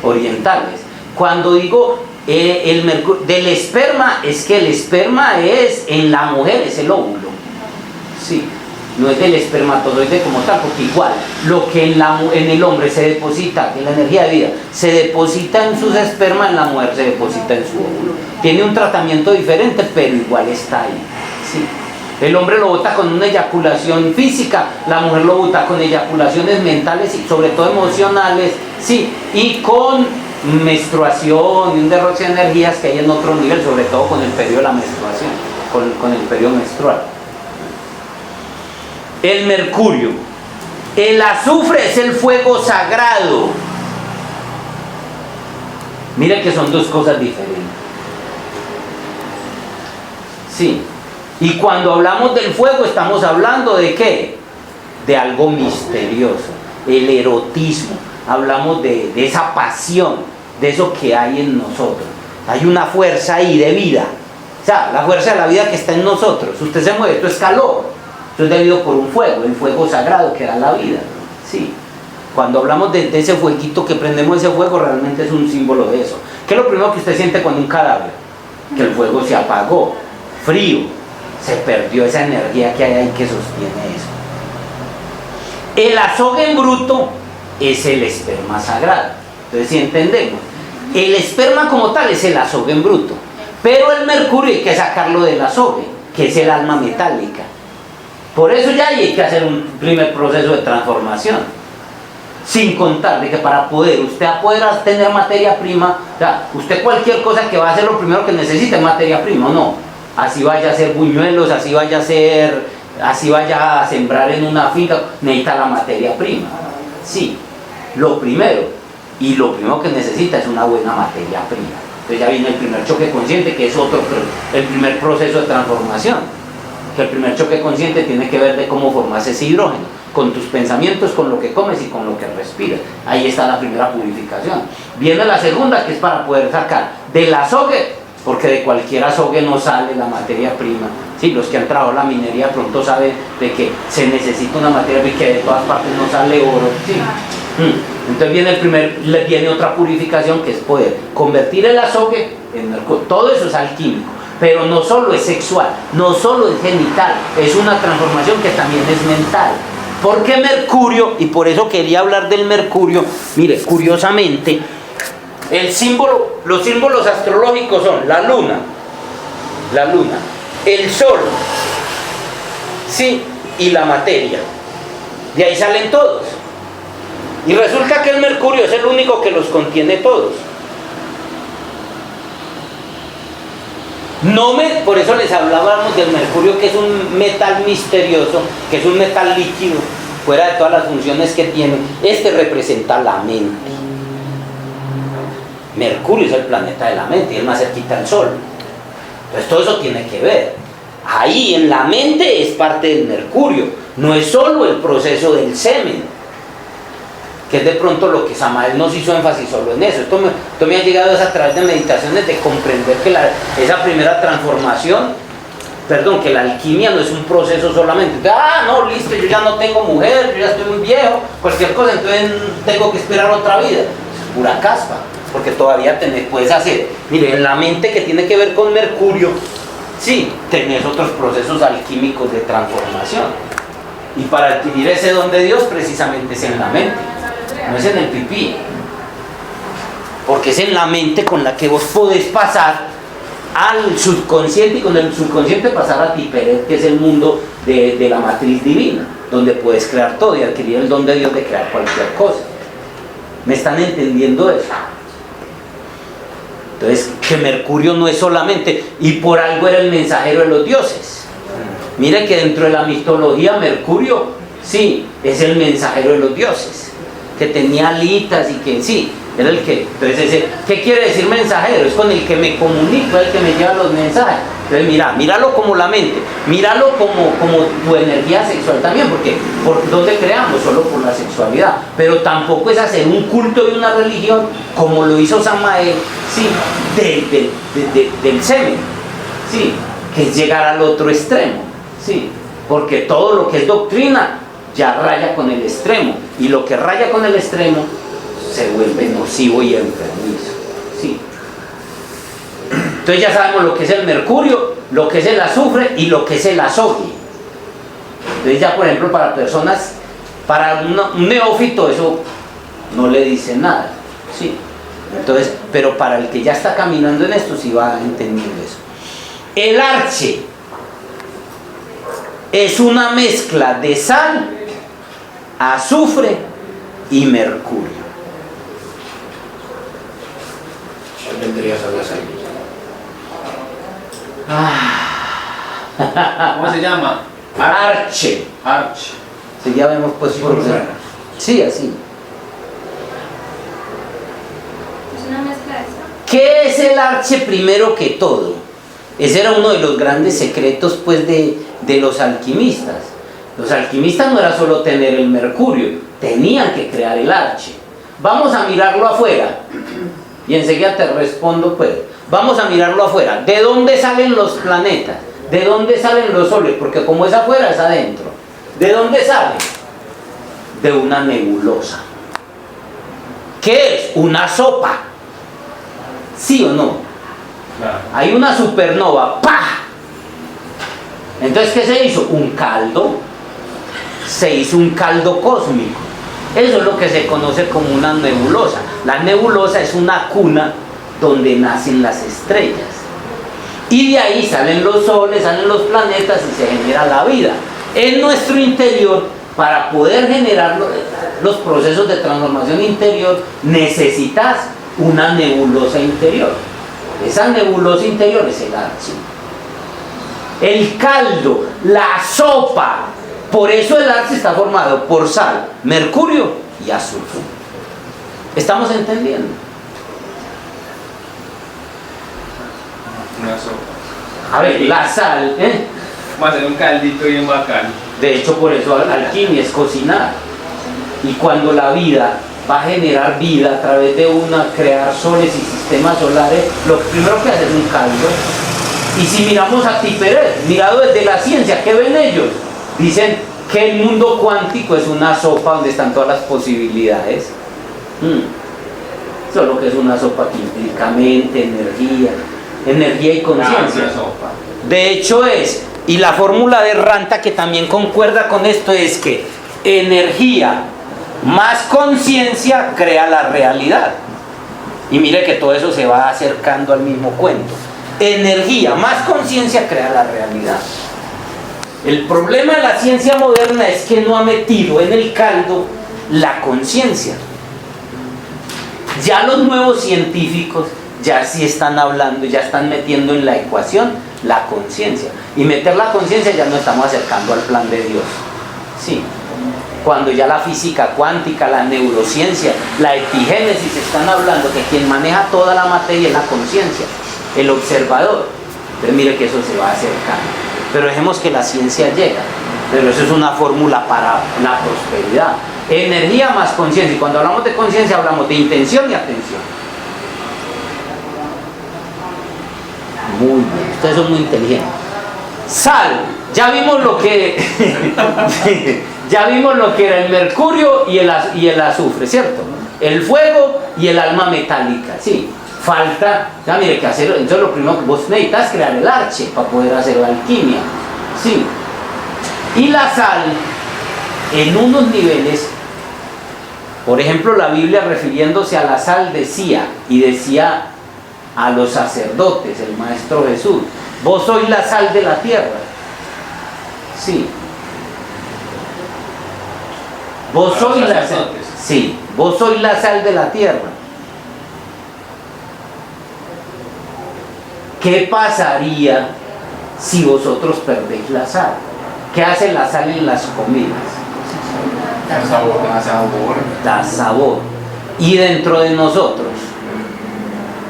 orientales. Cuando digo del esperma, es que el esperma es en la mujer, es el óvulo. Sí, no es del espermatozoide como tal, porque igual lo que en el hombre se deposita, en la energía de vida, se deposita en sus espermas, en la mujer se deposita en su óvulo. Tiene un tratamiento diferente, pero igual está ahí. Sí. El hombre lo bota con una eyaculación física, la mujer lo bota con eyaculaciones mentales y sobre todo emocionales, sí, y con menstruación y un derroche de energías que hay en otro nivel, sobre todo con el periodo de la menstruación, con el periodo menstrual. El mercurio. El azufre es el fuego sagrado. Mira que son dos cosas diferentes. Sí. Y cuando hablamos del fuego estamos hablando de ¿qué? De algo misterioso, el erotismo. Hablamos de esa pasión, de eso que hay en nosotros. Hay una fuerza ahí de vida. O sea, la fuerza de la vida que está en nosotros. Usted se mueve, esto es calor. Esto es debido por un fuego, el fuego sagrado que da la vida. Sí. Cuando hablamos de ese fueguito que prendemos, ese fuego realmente es un símbolo de eso. ¿Qué es lo primero que usted siente cuando un cadáver? Que el fuego se apagó, frío. Se perdió esa energía que hay ahí que sostiene eso. El azogue en bruto es el esperma sagrado. Entonces, si entendemos, el esperma como tal es el azogue en bruto, pero el mercurio hay que sacarlo del azogue, que es el alma metálica. Por eso ya hay que hacer un primer proceso de transformación. Sin contar de que para poder tener materia prima, o sea, usted cualquier cosa que va a hacer, lo primero que necesita es materia prima, ¿o no? Así vaya a hacer buñuelos, así vaya a sembrar en una finca, necesita la materia prima. Sí, lo primero que necesita es una buena materia prima. Entonces ya viene el primer choque consciente, que es el primer proceso de transformación. Que el primer choque consciente tiene que ver de cómo formas ese hidrógeno, con tus pensamientos, con lo que comes y con lo que respiras. Ahí está la primera purificación. Viene la segunda, que es para poder sacar del azogue, porque de cualquier azogue no sale la materia prima. Sí, los que han trabajado la minería pronto saben de que se necesita una materia prima, que de todas partes no sale oro. Sí. Entonces viene otra purificación, que es poder convertir el azogue en mercurio. Todo eso es alquímico, pero no solo es sexual, no solo es genital, es una transformación que también es mental. Porque Mercurio, y por eso quería hablar del Mercurio, mire, curiosamente, los símbolos astrológicos son la luna, el sol, sí, y la materia. De ahí salen todos. Y resulta que el mercurio es el único que los contiene todos. Por eso les hablábamos del mercurio, que es un metal misterioso, que es un metal líquido, fuera de todas las funciones que tiene, este representa la mente. Mercurio es el planeta de la mente y es más cerquita al Sol. Entonces todo eso tiene que ver. Ahí en la mente es parte del Mercurio, no es solo el proceso del semen, que es de pronto lo que Samael nos hizo énfasis solo en eso. Esto me ha llegado a través de meditaciones de comprender que esa primera transformación, que la alquimia no es un proceso solamente. No, listo, yo ya no tengo mujer, yo ya estoy muy viejo, cualquier cosa, entonces tengo que esperar otra vida. Es pura caspa, porque todavía puedes hacer. Mire, en la mente que tiene que ver con Mercurio, sí, tenés otros procesos alquímicos de transformación. Y para adquirir ese don de Dios, precisamente es en la mente, no es en el pipí. Porque es en la mente con la que vos podés pasar al subconsciente y con el subconsciente pasar a Tiferet, que es el mundo de la matriz divina, donde puedes crear todo y adquirir el don de Dios de crear cualquier cosa. ¿Me están entendiendo eso? Entonces, que Mercurio no es solamente, y por algo era el mensajero de los dioses. Mire que dentro de la mitología Mercurio, sí, es el mensajero de los dioses, que tenía alitas y que sí, era el que. Entonces, ¿qué quiere decir mensajero? Es con el que me comunico, el que me lleva los mensajes. Entonces, míralo como la mente, míralo como tu energía sexual también, porque ¿por dónde creamos? Solo por la sexualidad. Pero tampoco es hacer un culto de una religión como lo hizo Samael, sí, del semen, sí, que es llegar al otro extremo, sí, porque todo lo que es doctrina ya raya con el extremo, y lo que raya con el extremo se vuelve nocivo y enfermizo, sí. Entonces ya sabemos lo que es el mercurio, lo que es el azufre y lo que es el azogue. Entonces ya, por ejemplo, para personas, para un neófito eso no le dice nada, sí. Entonces, pero para el que ya está caminando en esto sí va entendiendo eso. El arche es una mezcla de sal, azufre y mercurio. ¿Cuál vendría a ser la sal? ¿Cómo se llama? Arche. Arche. Sí, ya vemos pues por qué. Sí, así. Es una mezcla de eso. ¿Qué es el arche primero que todo? Ese era uno de los grandes secretos pues de los alquimistas. Los alquimistas no era solo tener el mercurio, tenían que crear el arche. Vamos a mirarlo afuera y enseguida te respondo pues. Vamos a mirarlo afuera. ¿De dónde salen los planetas? ¿De dónde salen los soles? Porque como es afuera es adentro. ¿De dónde salen? De una nebulosa. ¿Qué es? Una sopa. ¿Sí o no? Claro. Hay una supernova. ¡Pah! Entonces, ¿qué se hizo? Un caldo. Se hizo un caldo cósmico. Eso es lo que se conoce como una nebulosa. La nebulosa es una cuna donde nacen las estrellas. Y de ahí salen los soles, salen los planetas y se genera la vida. En nuestro interior, para poder generar los procesos de transformación interior, necesitas una nebulosa interior. Esa nebulosa interior es el archi. El caldo, la sopa. Por eso el archi está formado por sal, mercurio y azufre. ¿Estamos entendiendo? Una sopa. A ver, la sal, Va a ser un caldito bien bacán. de hecho por eso alquimia es cocinar. Y cuando la vida va a generar vida a través de crear soles y sistemas solares, lo primero que hace es un caldo. Y si miramos a Tiferet, mirado desde la ciencia, ¿qué ven ellos? Dicen que el mundo cuántico es una sopa donde están todas las posibilidades. Solo que es una sopa que implica mente, energía y conciencia. Una sopa. De hecho y la fórmula de Ranta que también concuerda con esto es que energía más conciencia crea la realidad. Y mire que todo eso se va acercando al mismo cuento. Energía más conciencia crea la realidad. El problema de la ciencia moderna es que no ha metido en el caldo la conciencia. Ya los nuevos científicos ya sí están hablando, ya están metiendo en la ecuación la conciencia. Y meter la conciencia ya nos estamos acercando al plan de Dios. Sí. cuando ya la física cuántica, la neurociencia, la epigénesis están hablando que quien maneja toda la materia es la conciencia, el observador. Entonces mire que eso se va a acercar. Pero dejemos que la ciencia llega. Pero eso es una fórmula para la prosperidad. Energía más conciencia. Y cuando hablamos de conciencia hablamos de intención y atención. Muy bien, ustedes son muy inteligentes. Sal, ya vimos lo que ya vimos lo que era el mercurio y el azufre, ¿cierto? El fuego y el alma metálica, sí. Falta, ya mire que hacer, entonces lo primero que vos necesitas es crear el arche para poder hacer la alquimia, sí. Y la sal, en unos niveles, por ejemplo, la Biblia refiriéndose a la sal decía a los sacerdotes, el Maestro Jesús, vos sois la sal de la tierra. Sí. Vos sois la sal. Sí, vos sois la sal de la tierra. ¿Qué pasaría si vosotros perdéis la sal? ¿Qué hace la sal en las comidas? Da sabor, da sabor. Da sabor. Y dentro de nosotros,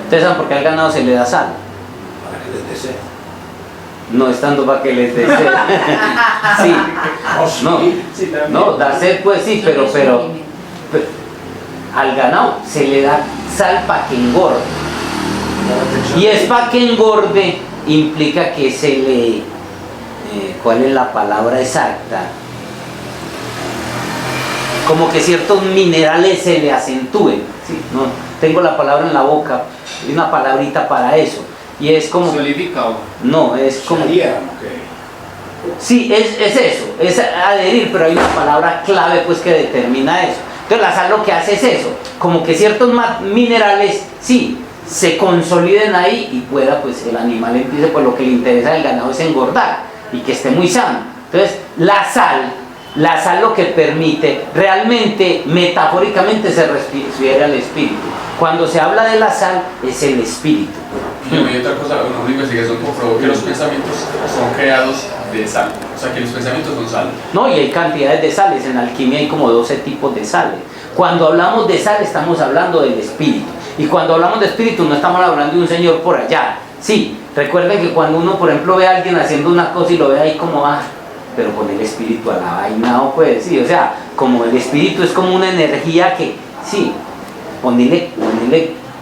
¿ustedes saben por qué al ganado se le da sal? Para que les desee. No estando para que les dé sed. Sí. No, da sed pues sí, pero al ganado se le da sal para que engorde. Y es para que engorde implica que se le ¿cuál es la palabra exacta? Como que ciertos minerales se le acentúen, ¿sí? No tengo la palabra en la boca, hay una palabrita para eso. Y es como... ¿Solidificado? No, es como... Okay. Sí, es eso, es adherir, pero hay una palabra clave pues que determina eso. Entonces la sal lo que hace es eso, como que ciertos minerales, sí, se consoliden ahí y pueda pues el animal empiece, pues lo que le interesa al ganado es engordar y que esté muy sano. Entonces la sal lo que permite, realmente, metafóricamente se refiere al espíritu. Cuando se habla de la sal, es el espíritu. Y otra cosa, una investigación comprobó que los pensamientos son creados de sal. O sea, que los pensamientos son sal. No, y hay cantidades de sales. En alquimia hay como 12 tipos de sales. Cuando hablamos de sal, estamos hablando del espíritu. Y cuando hablamos de espíritu, no estamos hablando de un señor por allá. Sí, recuerden que cuando uno, por ejemplo, ve a alguien haciendo una cosa y lo ve ahí como, pero con el espíritu a la vaina, o pues, sí, o sea, como el espíritu es como una energía que, sí, ponele,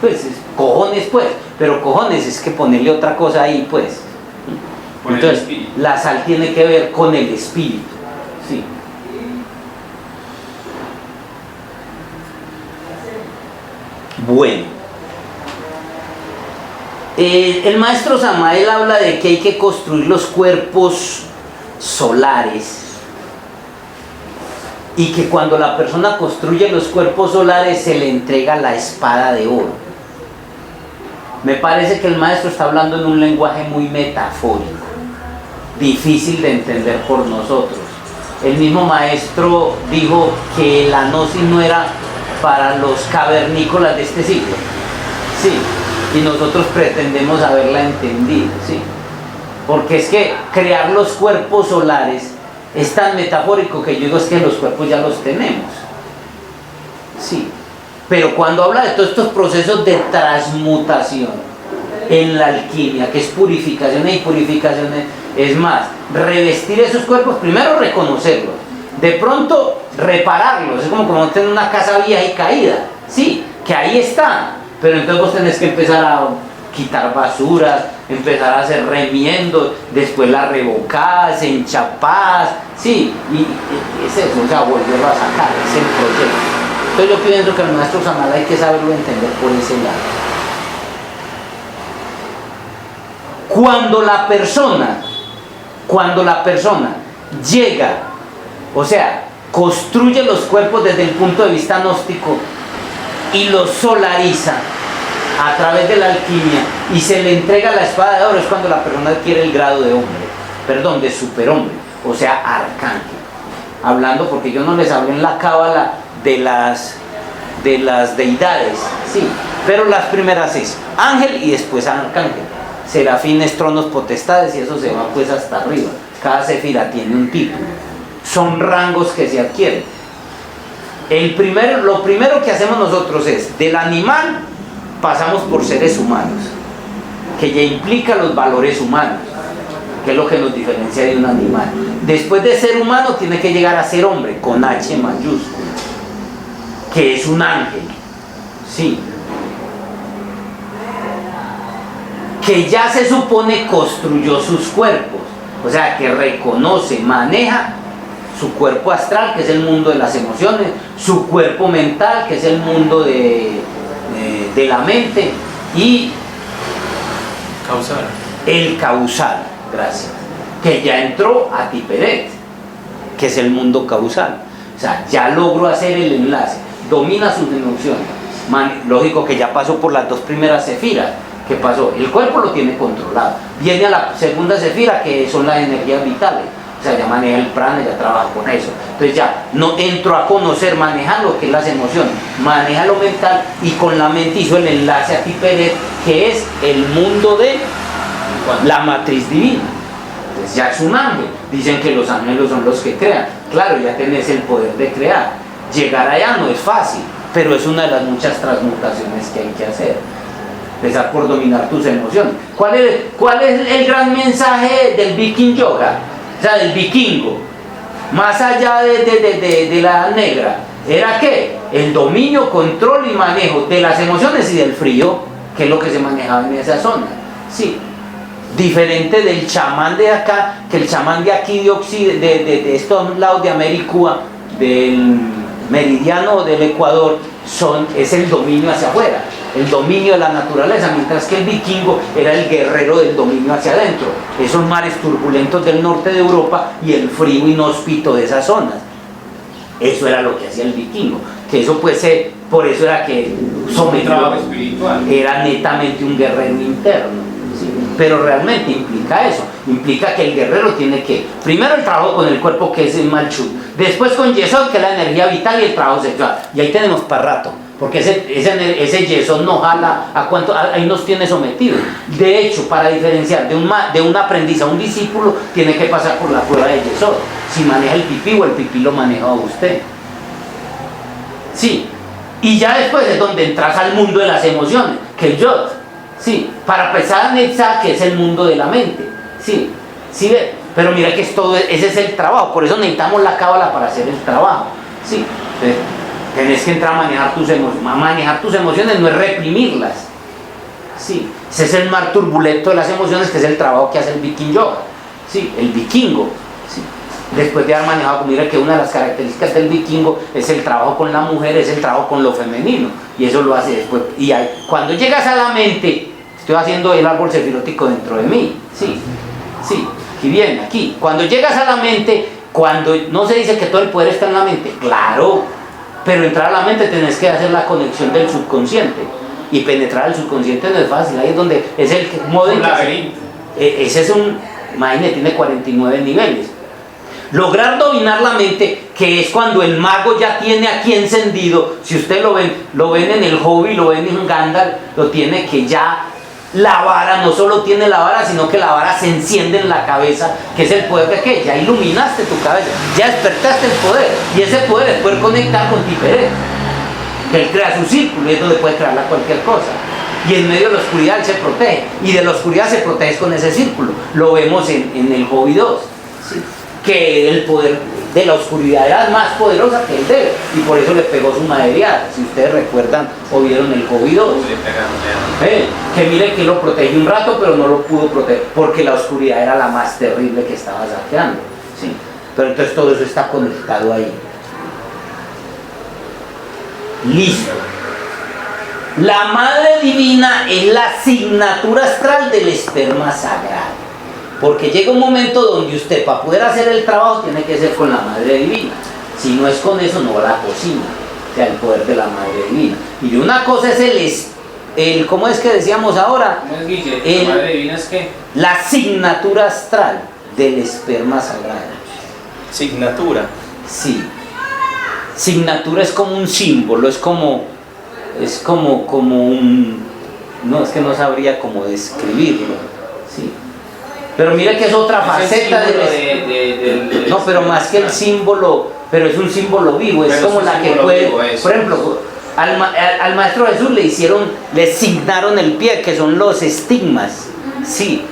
pues, cojones, pues, pero cojones es que ponerle otra cosa ahí, pues. Entonces, la sal tiene que ver con el espíritu, sí. Bueno, el maestro Samael habla de que hay que construir los cuerpos solares y que cuando la persona construye los cuerpos solares se le entrega la espada de oro. Me parece que el maestro está hablando en un lenguaje muy metafórico, difícil de entender por nosotros. El mismo maestro dijo que la gnosis no era para los cavernícolas de este siglo, sí, y nosotros pretendemos haberla entendido, sí, porque es que crear los cuerpos solares es tan metafórico que yo digo es que los cuerpos ya los tenemos, sí, pero cuando habla de todos estos procesos de transmutación en la alquimia, que es purificación y purificación, es más, revestir esos cuerpos, primero reconocerlos, de pronto repararlos, es como tener una casa vieja y caída, sí, que ahí está, pero entonces vos tenés que empezar a quitar basuras, empezar a hacer remiendos, después la revocás, enchapás, sí, y es eso, o sea, volverlo a sacar, es el proyecto. Entonces yo pienso que el maestro Samael hay que saberlo entender por ese lado. Cuando la persona llega, o sea, construye los cuerpos desde el punto de vista gnóstico y los solariza a través de la alquimia y se le entrega la espada de oro, es cuando la persona adquiere el grado de superhombre, o sea, arcángel. Hablando, porque yo no les hablé en la cábala de las deidades, sí, pero las primeras es ángel y después arcángel, serafines, tronos, potestades, y eso se va pues hasta arriba. Cada sefira tiene un título, son rangos que se adquieren. Lo primero que hacemos nosotros es, del animal pasamos por seres humanos, que ya implica los valores humanos, que es lo que nos diferencia de un animal. Después de ser humano tiene que llegar a ser hombre, con H mayúscula, que es un ángel, sí, que ya se supone construyó sus cuerpos, o sea, que reconoce, maneja su cuerpo astral, que es el mundo de las emociones, su cuerpo mental, que es el mundo de la mente, y Causal. el causal, gracias, que ya entró a Tiferet, que es el mundo causal. O sea, ya logró hacer el enlace, domina sus emociones. Lógico que ya pasó por las dos primeras sefiras. ¿Qué pasó? El cuerpo lo tiene controlado. Viene a la segunda sefira, que son las energías vitales. O sea, ya maneja el prana, ya trabaja con eso. Entonces ya no entró a conocer, maneja lo que es las emociones, maneja lo mental, y con la mente hizo el enlace a Tiferet, que es el mundo de la matriz divina. Entonces ya es un ángel. Dicen que los ángeles son los que crean. Claro, ya tenés el poder de crear. Llegar allá no es fácil, pero es una de las muchas transmutaciones que hay que hacer. Empezar por dominar tus emociones. ¿Cuál es el gran mensaje del Viking Yoga? O sea, del vikingo, más allá de la edad negra, ¿era qué? El dominio, control y manejo de las emociones y del frío, que es lo que se manejaba en esa zona. Sí, diferente del chamán de acá, que el chamán de aquí de estos lados de América, del meridiano del Ecuador, es el dominio hacia afuera, el dominio de la naturaleza, mientras que el vikingo era el guerrero del dominio hacia adentro, esos mares turbulentos del norte de Europa y el frío inhóspito de esas zonas. Eso era lo que hacía el vikingo, que eso por eso era que sometió, era netamente un guerrero interno, ¿sí? Pero realmente implica eso, implica que el guerrero tiene que, primero el trabajo con el cuerpo, que es el Malchut, después con Yesod, que es la energía vital, y el trabajo sexual, y ahí tenemos para rato, porque ese Yesod no jala a cuánto, ahí nos tiene sometidos. De hecho, para diferenciar de un aprendiz a un discípulo, tiene que pasar por la prueba de Yesod, si maneja el pipí o el pipí lo maneja usted. Sí, y ya después es donde entras al mundo de las emociones, que el Yod, sí, para empezar a anexar, que es el mundo de la mente, sí, sí ve, pero mira que ese es el trabajo, por eso necesitamos la cábala para hacer el trabajo, sí. Entonces, tenés que entrar a manejar tus emociones. Manejar tus emociones no es reprimirlas, sí, ese es el mar turbulento de las emociones, que es el trabajo que hace el Viking Yoga, sí, el vikingo, sí. Después de haber manejado, mira que una de las características del vikingo es el trabajo con la mujer, es el trabajo con lo femenino, y eso lo hace después. Y cuando llegas a la mente, estoy haciendo el árbol sefirótico dentro de mí, sí, sí, aquí viene, aquí. Cuando llegas a la mente, cuando no se dice que todo el poder está en la mente, claro, pero entrar a la mente tenés que hacer la conexión del subconsciente, y penetrar el subconsciente no es fácil, ahí es donde es el modo en que ese es imagínate, tiene 49 niveles. Lograr dominar la mente, que es cuando el mago ya tiene aquí encendido, si ustedes lo ven en el Hobby, lo ven en Gandalf, lo tiene, que ya la vara, no solo tiene la vara, sino que la vara se enciende en la cabeza, que es el poder de que ya iluminaste tu cabeza, ya despertaste el poder, y ese poder es poder conectar con Tiferet, que él crea su círculo, y es donde puede crearla cualquier cosa, y en medio de la oscuridad él se protege, y de la oscuridad se protege con ese círculo. Lo vemos en el Hobby 2, ¿sí? Que el poder de la oscuridad era más poderosa que el de él, y por eso le pegó su madreada, si ustedes recuerdan o vieron el Hobby 2, que mire que lo protegió un rato, pero no lo pudo proteger, porque la oscuridad era la más terrible que estaba saqueando, ¿sí? Pero entonces todo eso está conectado ahí. Listo. La Madre Divina es la asignatura astral del esperma sagrado. Porque llega un momento donde usted, para poder hacer el trabajo, tiene que ser con la Madre Divina. Si no es con eso, no la cocina. O sea, el poder de la Madre Divina. Y una cosa es ¿cómo es que decíamos ahora? ¿Cómo es, Guille? ¿La Madre Divina es qué? La asignatura astral del esperma sagrado. Signatura. Sí. Signatura es como un símbolo, es como un... No, es que no sabría cómo describirlo. Sí. Pero mira que es otra faceta del... No, pero más que el símbolo, pero es un símbolo vivo, es Pero como es un la que símbolo puede, vivo, eso. por ejemplo, al Maestro Jesús le signaron el pie, que son los estigmas, sí.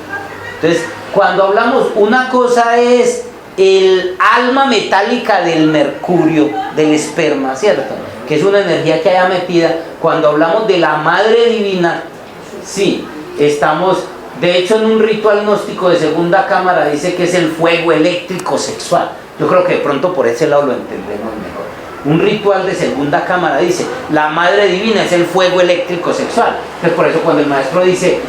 Entonces, cuando hablamos, una cosa es el alma metálica del mercurio, del esperma, ¿cierto? Que es una energía que haya metida. Cuando hablamos de la Madre Divina, sí, estamos, de hecho en un ritual gnóstico de segunda cámara dice que es el fuego eléctrico sexual. Yo creo que de pronto por ese lado lo entendemos mejor. Un ritual de segunda cámara dice, la Madre Divina es el fuego eléctrico sexual. Entonces por eso cuando el maestro dice,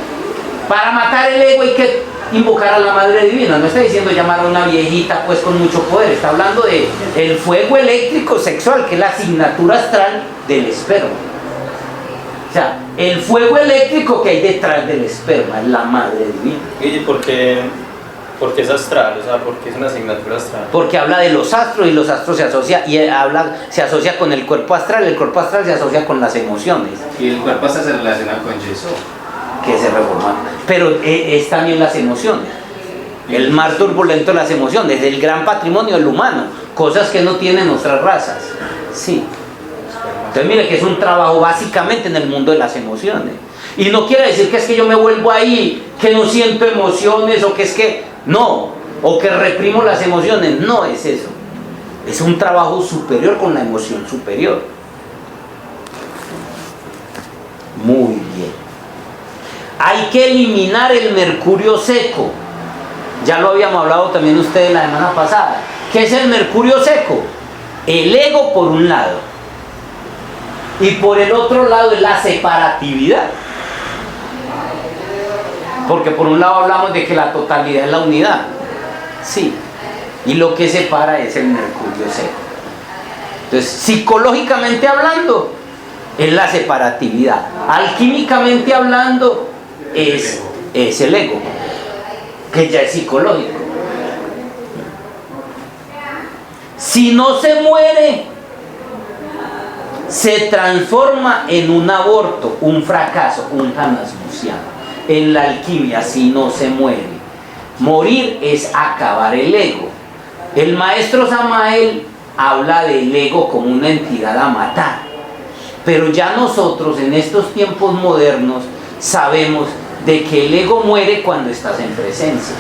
para matar el ego hay que invocar a la Madre Divina, no está diciendo llamar a una viejita pues con mucho poder, está hablando de el fuego eléctrico sexual, que es la asignatura astral del esperma. O sea, el fuego eléctrico que hay detrás del esperma es la Madre Divina. ¿Y por qué es astral? O sea, ¿por qué es una asignatura astral? Porque habla de los astros y los astros se asocia con el cuerpo astral se asocia con las emociones. Y el cuerpo hasta se relaciona con Yeso. Que se reforma, pero es también las emociones, el mar turbulento de las emociones, el gran patrimonio del humano, cosas que no tienen otras razas, sí. Entonces mire que es un trabajo básicamente en el mundo de las emociones, y no quiere decir que es que yo me vuelvo ahí, que no siento emociones, o que es que, no, o que reprimo las emociones, no es eso, es un trabajo superior con la emoción superior. Muy bien. Hay que eliminar el mercurio seco. Ya lo habíamos hablado también ustedes la semana pasada. ¿Qué es el mercurio seco? El ego por un lado. Y por el otro lado es la separatividad. Porque por un lado hablamos de que la totalidad es la unidad. Sí. Y lo que separa es el mercurio seco. Entonces, psicológicamente hablando, es la separatividad. Alquímicamente hablando, es el ego, que ya es psicológico. Si no se muere, se transforma en un aborto, un fracaso, un hanasmusiano. En la alquimia, si no se muere, morir es acabar el ego. El maestro Samael habla del ego como una entidad a matar, pero ya nosotros en estos tiempos modernos sabemos de que el ego muere cuando estás en presencia.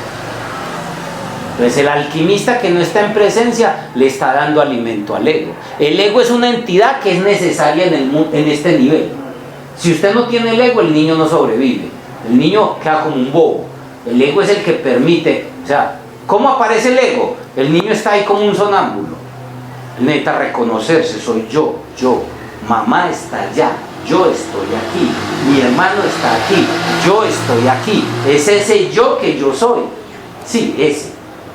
Entonces el alquimista que no está en presencia le está dando alimento al ego. El ego es una entidad que es necesaria en este nivel. Si usted no tiene el ego, el niño no sobrevive. El niño queda como un bobo. El ego es el que permite, o sea, ¿cómo aparece el ego? El niño está ahí como un sonámbulo. Él necesita reconocerse, soy yo, mamá está allá, yo estoy aquí, mi hermano está aquí, yo estoy aquí, es ese yo que yo soy, sí, ese,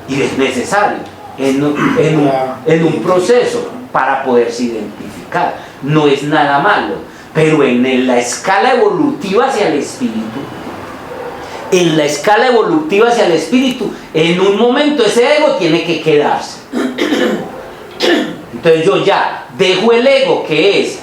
y es necesario en un proceso para poderse identificar, no es nada malo, pero en la escala evolutiva hacia el espíritu, en un momento ese ego tiene que quedarse. Entonces yo ya dejo el ego, que es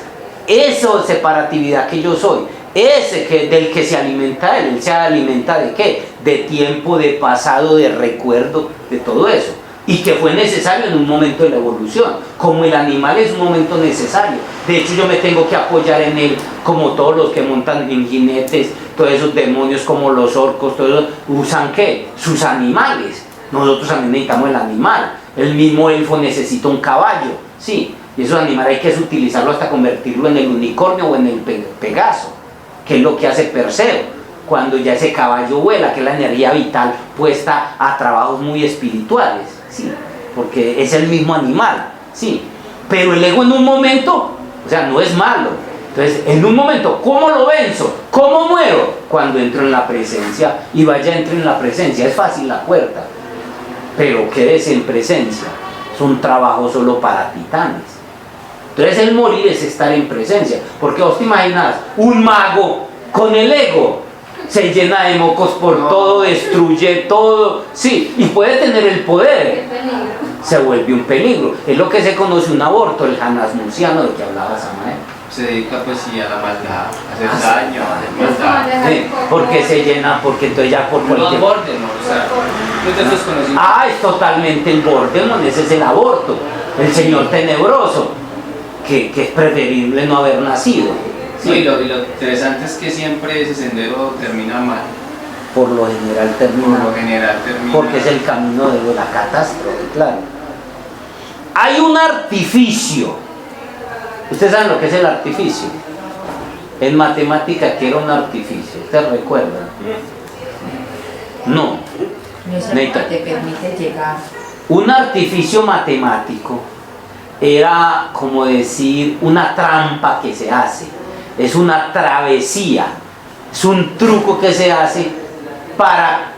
esa separatividad que yo soy, ese del que se alimenta él se alimenta ¿de qué? De tiempo, de pasado, de recuerdo, de todo eso, y que fue necesario en un momento de la evolución, como el animal es un momento necesario. De hecho yo me tengo que apoyar en él, como todos los que montan en jinetes, todos esos demonios como los orcos, todos esos, usan ¿qué? Sus animales. Nosotros también necesitamos el animal. El mismo elfo necesita un caballo, sí, y esos animales hay que utilizarlo hasta convertirlo en el unicornio o en el Pegaso, que es lo que hace Perseo, cuando ya ese caballo vuela, que es la energía vital puesta a trabajos muy espirituales, sí, porque es el mismo animal, sí, pero el ego en un momento, o sea, no es malo. Entonces, en un momento, ¿cómo lo venzo? ¿Cómo muero? Cuando entro en la presencia, y vaya, entro en la presencia, es fácil la puerta, pero quédese en presencia, es un trabajo solo para titanes. Entonces el morir es estar en presencia, porque vos te imaginas un mago con el ego, se llena de mocos por todo, destruye todo, sí, y puede tener el poder, se vuelve un peligro, es lo que se conoce un aborto, el hanasmusiano del que hablaba Samael. Se dedica pues sí a la maldad, a hacer daño, a hacer maldad. Sí, porque se llena, porque entonces ya por Los cualquier... bordes, ¿no? O sea, tú te estás conociendo. Es totalmente el Voldemort, ese es el aborto. el señor tenebroso, que es preferible no haber nacido. Sí, y lo interesante es que siempre ese sendero termina mal. Por lo general Por termina, lo general termina. porque es el camino de la catástrofe, claro. Hay un artificio. ¿Ustedes saben lo que es el artificio? En matemática, ¿qué era un artificio? ¿Ustedes recuerdan? No. No es algo que te permite llegar. Un artificio matemático era como decir una trampa que se hace, es una travesía, es un truco que se hace para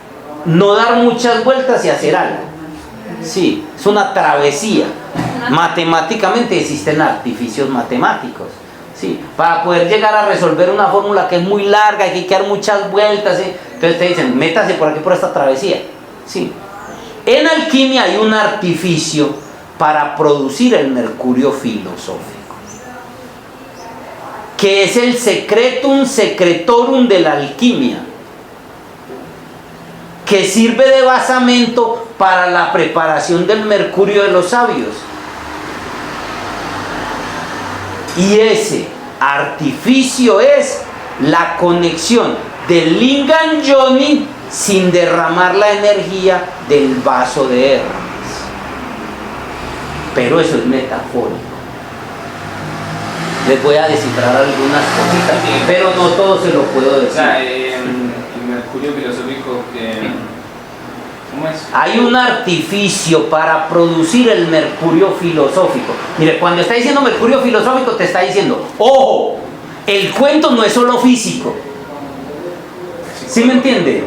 no dar muchas vueltas y hacer algo. Sí, es una travesía. Matemáticamente existen artificios matemáticos. Sí, para poder llegar a resolver una fórmula que es muy larga, hay que dar muchas vueltas, ¿sí? Entonces te dicen, métase por aquí por esta travesía. Sí. En alquimia hay un artificio para producir el mercurio filosófico, que es el secretum secretorum de la alquimia, que sirve de basamento para la preparación del mercurio de los sabios. Y ese artificio es la conexión del lingam yoni sin derramar la energía del vaso de Hermes. Pero eso es metafórico. Les voy a descifrar algunas cositas, pero no todo se lo puedo O decir. sea, el mercurio filosófico que... ¿Cómo es? Hay un artificio para producir el mercurio filosófico. Mire, cuando está diciendo mercurio filosófico, te está diciendo, ojo, el cuento no es solo físico. ¿Sí me entiende?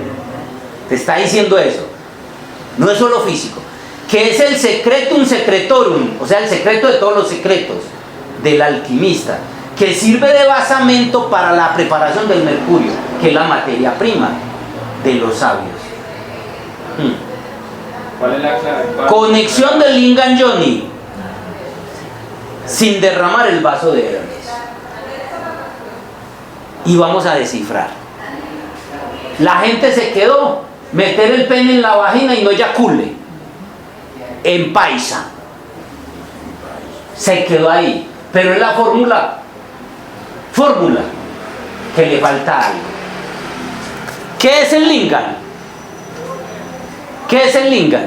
Te está diciendo eso. No es solo físico. Que es el secretum secretorum, o sea, el secreto de todos los secretos del alquimista, que sirve de basamento para la preparación del mercurio, que es la materia prima de los sabios. ¿Cuál es la clave? Conexión del lingam yoni sin derramar el vaso de Hermes. Y vamos a descifrar. La gente se quedó meter el pene en la vagina y no eyacule. En paisa. Se quedó ahí. Pero es la fórmula que le falta algo. ¿Qué es el lingam? ¿Qué es el lingam?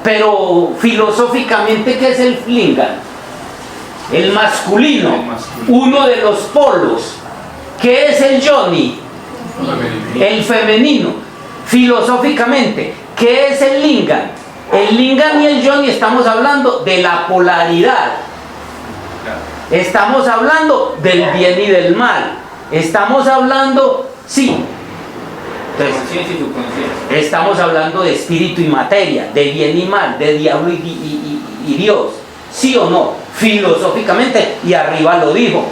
Pero filosóficamente, ¿qué es el lingam? El masculino, uno de los polos. ¿Qué es el yoni? El femenino. Filosóficamente, ¿qué es el lingam? El lingam y el yoni estamos hablando de la polaridad. Estamos hablando del bien y del mal. Estamos hablando, sí. Conciencia y subconsciencia. Estamos hablando de espíritu y materia, de bien y mal, de diablo y Dios. ¿Sí o no? Filosóficamente, y arriba lo dijo.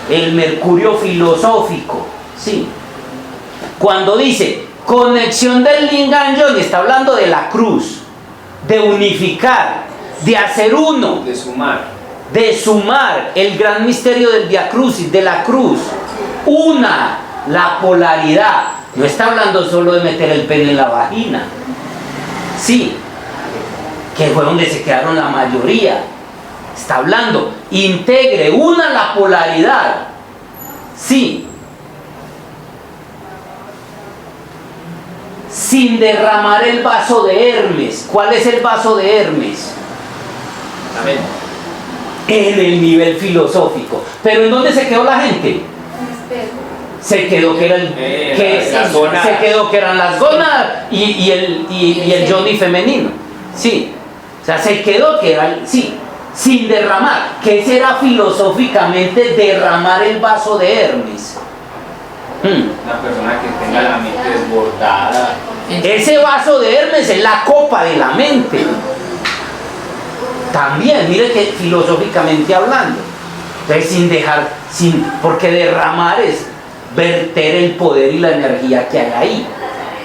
El mercurio filosófico. Sí. Cuando dice conexión del lingam yoni, está hablando de la cruz, de unificar, de hacer uno, de sumar el gran misterio del Via Crucis, de la cruz, la polaridad. No está hablando solo de meter el pene en la vagina, sí, que fue donde se quedaron la mayoría. Está hablando, integre, una la polaridad, sí, sin derramar el vaso de Hermes. ¿Cuál es el vaso de Hermes? Amén. En el nivel filosófico. ¿Pero en dónde se quedó la gente? Se quedó que era se quedó que eran las gónadas y el yoni femenino. Sí. O sea, se quedó que era, sí, sin derramar. ¿Qué será filosóficamente derramar el vaso de Hermes? Una persona que tenga la mente desbordada. Ese vaso de Hermes es la copa de la mente. También, mire que filosóficamente hablando. Entonces porque derramar es verter el poder y la energía que hay ahí.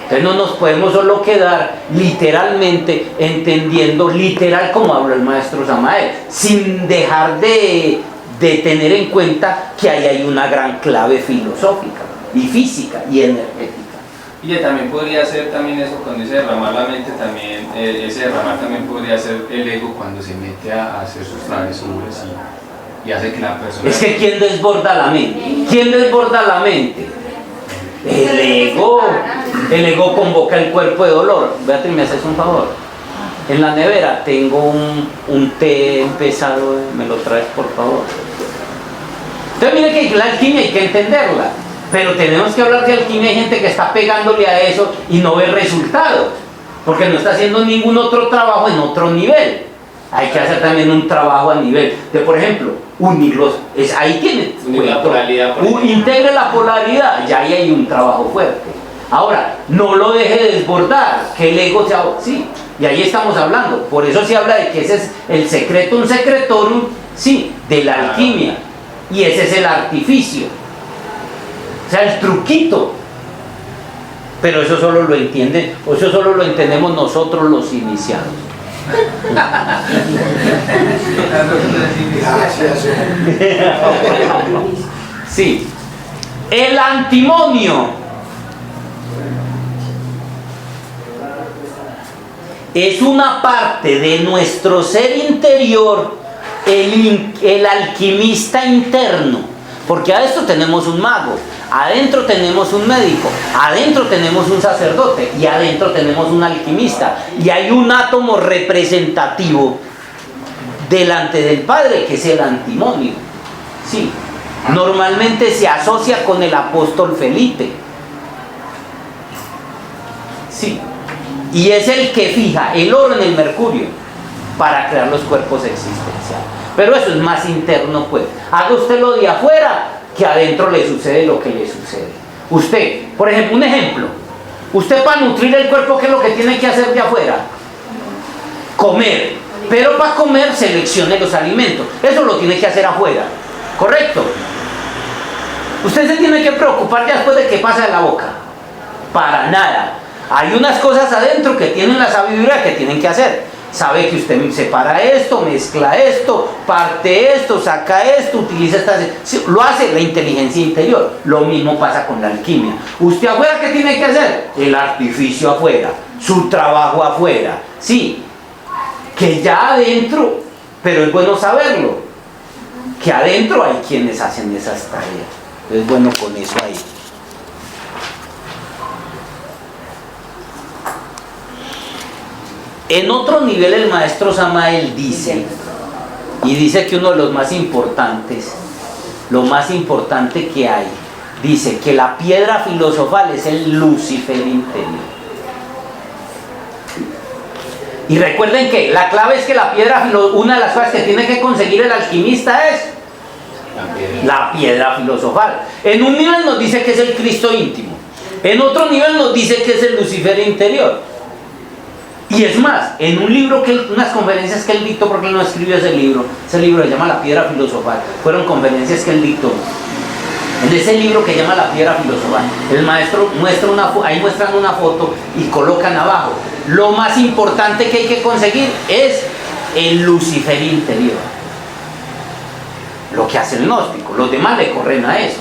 Entonces no nos podemos solo quedar literalmente entendiendo literal como habla el maestro Samael, sin dejar de tener en cuenta que ahí hay una gran clave filosófica y física y energética. Y ya también podría ser también eso cuando dice derramar la mente, también ese derramar también podría ser el ego cuando se mete a hacer sus travesuras y hace que la persona... Es que ¿quién desborda la mente? ¿Quién desborda la mente? El ego. El ego convoca el cuerpo de dolor. Beatriz, ¿me haces un favor? En la nevera tengo un té empezado, ¿me lo traes por favor? Entonces mire que la alquimia hay que entenderla, pero tenemos que hablar de alquimia. Hay gente que está pegándole a eso y no ve resultados, porque no está haciendo ningún otro trabajo en otro nivel. Hay que hacer también un trabajo a nivel de, por ejemplo, unirlos, ahí tiene, unir la polaridad, integre la polaridad, ya ahí hay un trabajo fuerte. Ahora, no lo deje de desbordar, que el ego sea, sí, y ahí estamos hablando, por eso se habla de que ese es el secreto, un secretorum, sí, de la alquimia, y ese es el artificio, o sea, el truquito, pero eso solo lo entienden, o eso solo lo entendemos nosotros los iniciados. Sí, el antimonio es una parte de nuestro ser interior, el alquimista interno, porque adentro tenemos un mago, adentro tenemos un médico, adentro tenemos un sacerdote y adentro tenemos un alquimista, y hay un átomo representativo delante del Padre que es el antimonio. Sí, normalmente se asocia con el apóstol Felipe. Sí, y es el que fija el oro en el mercurio para crear los cuerpos existenciales. Pero eso es más interno, pues. Haga usted lo de afuera, que adentro le sucede lo que le sucede. Usted, por ejemplo, un ejemplo. Usted, para nutrir el cuerpo, ¿qué es lo que tiene que hacer de afuera? Comer. Pero para comer, seleccione los alimentos. Eso lo tiene que hacer afuera. ¿Correcto? Usted se tiene que preocupar ya después de qué pasa en la boca. Para nada. Hay unas cosas adentro que tienen la sabiduría que tienen que hacer. Sabe que usted separa esto, mezcla esto, parte esto, saca esto, utiliza esta... Lo hace la inteligencia interior. Lo mismo pasa con la alquimia. Usted afuera, ¿qué tiene que hacer? El artificio afuera, su trabajo afuera. Sí, que ya adentro, pero es bueno saberlo, que adentro hay quienes hacen esas tareas. Es bueno con eso ahí. En otro nivel el maestro Samael dice, y dice que uno de los más importantes, lo más importante que hay, dice que la piedra filosofal es el Lucifer interior. Y recuerden que la clave es que la piedra, una de las cosas que tiene que conseguir el alquimista es la piedra filosofal. En un nivel nos dice que es el Cristo íntimo, en otro nivel nos dice que es el Lucifer interior. Y es más, en un libro, unas conferencias que él dictó, porque él no escribió ese libro se llama La Piedra Filosofal, fueron conferencias que él dictó. En ese libro que llama La Piedra Filosofal, el maestro ahí muestran una foto y colocan abajo, lo más importante que hay que conseguir es el Lucifer interior. Lo que hace el gnóstico, los demás le corren a eso,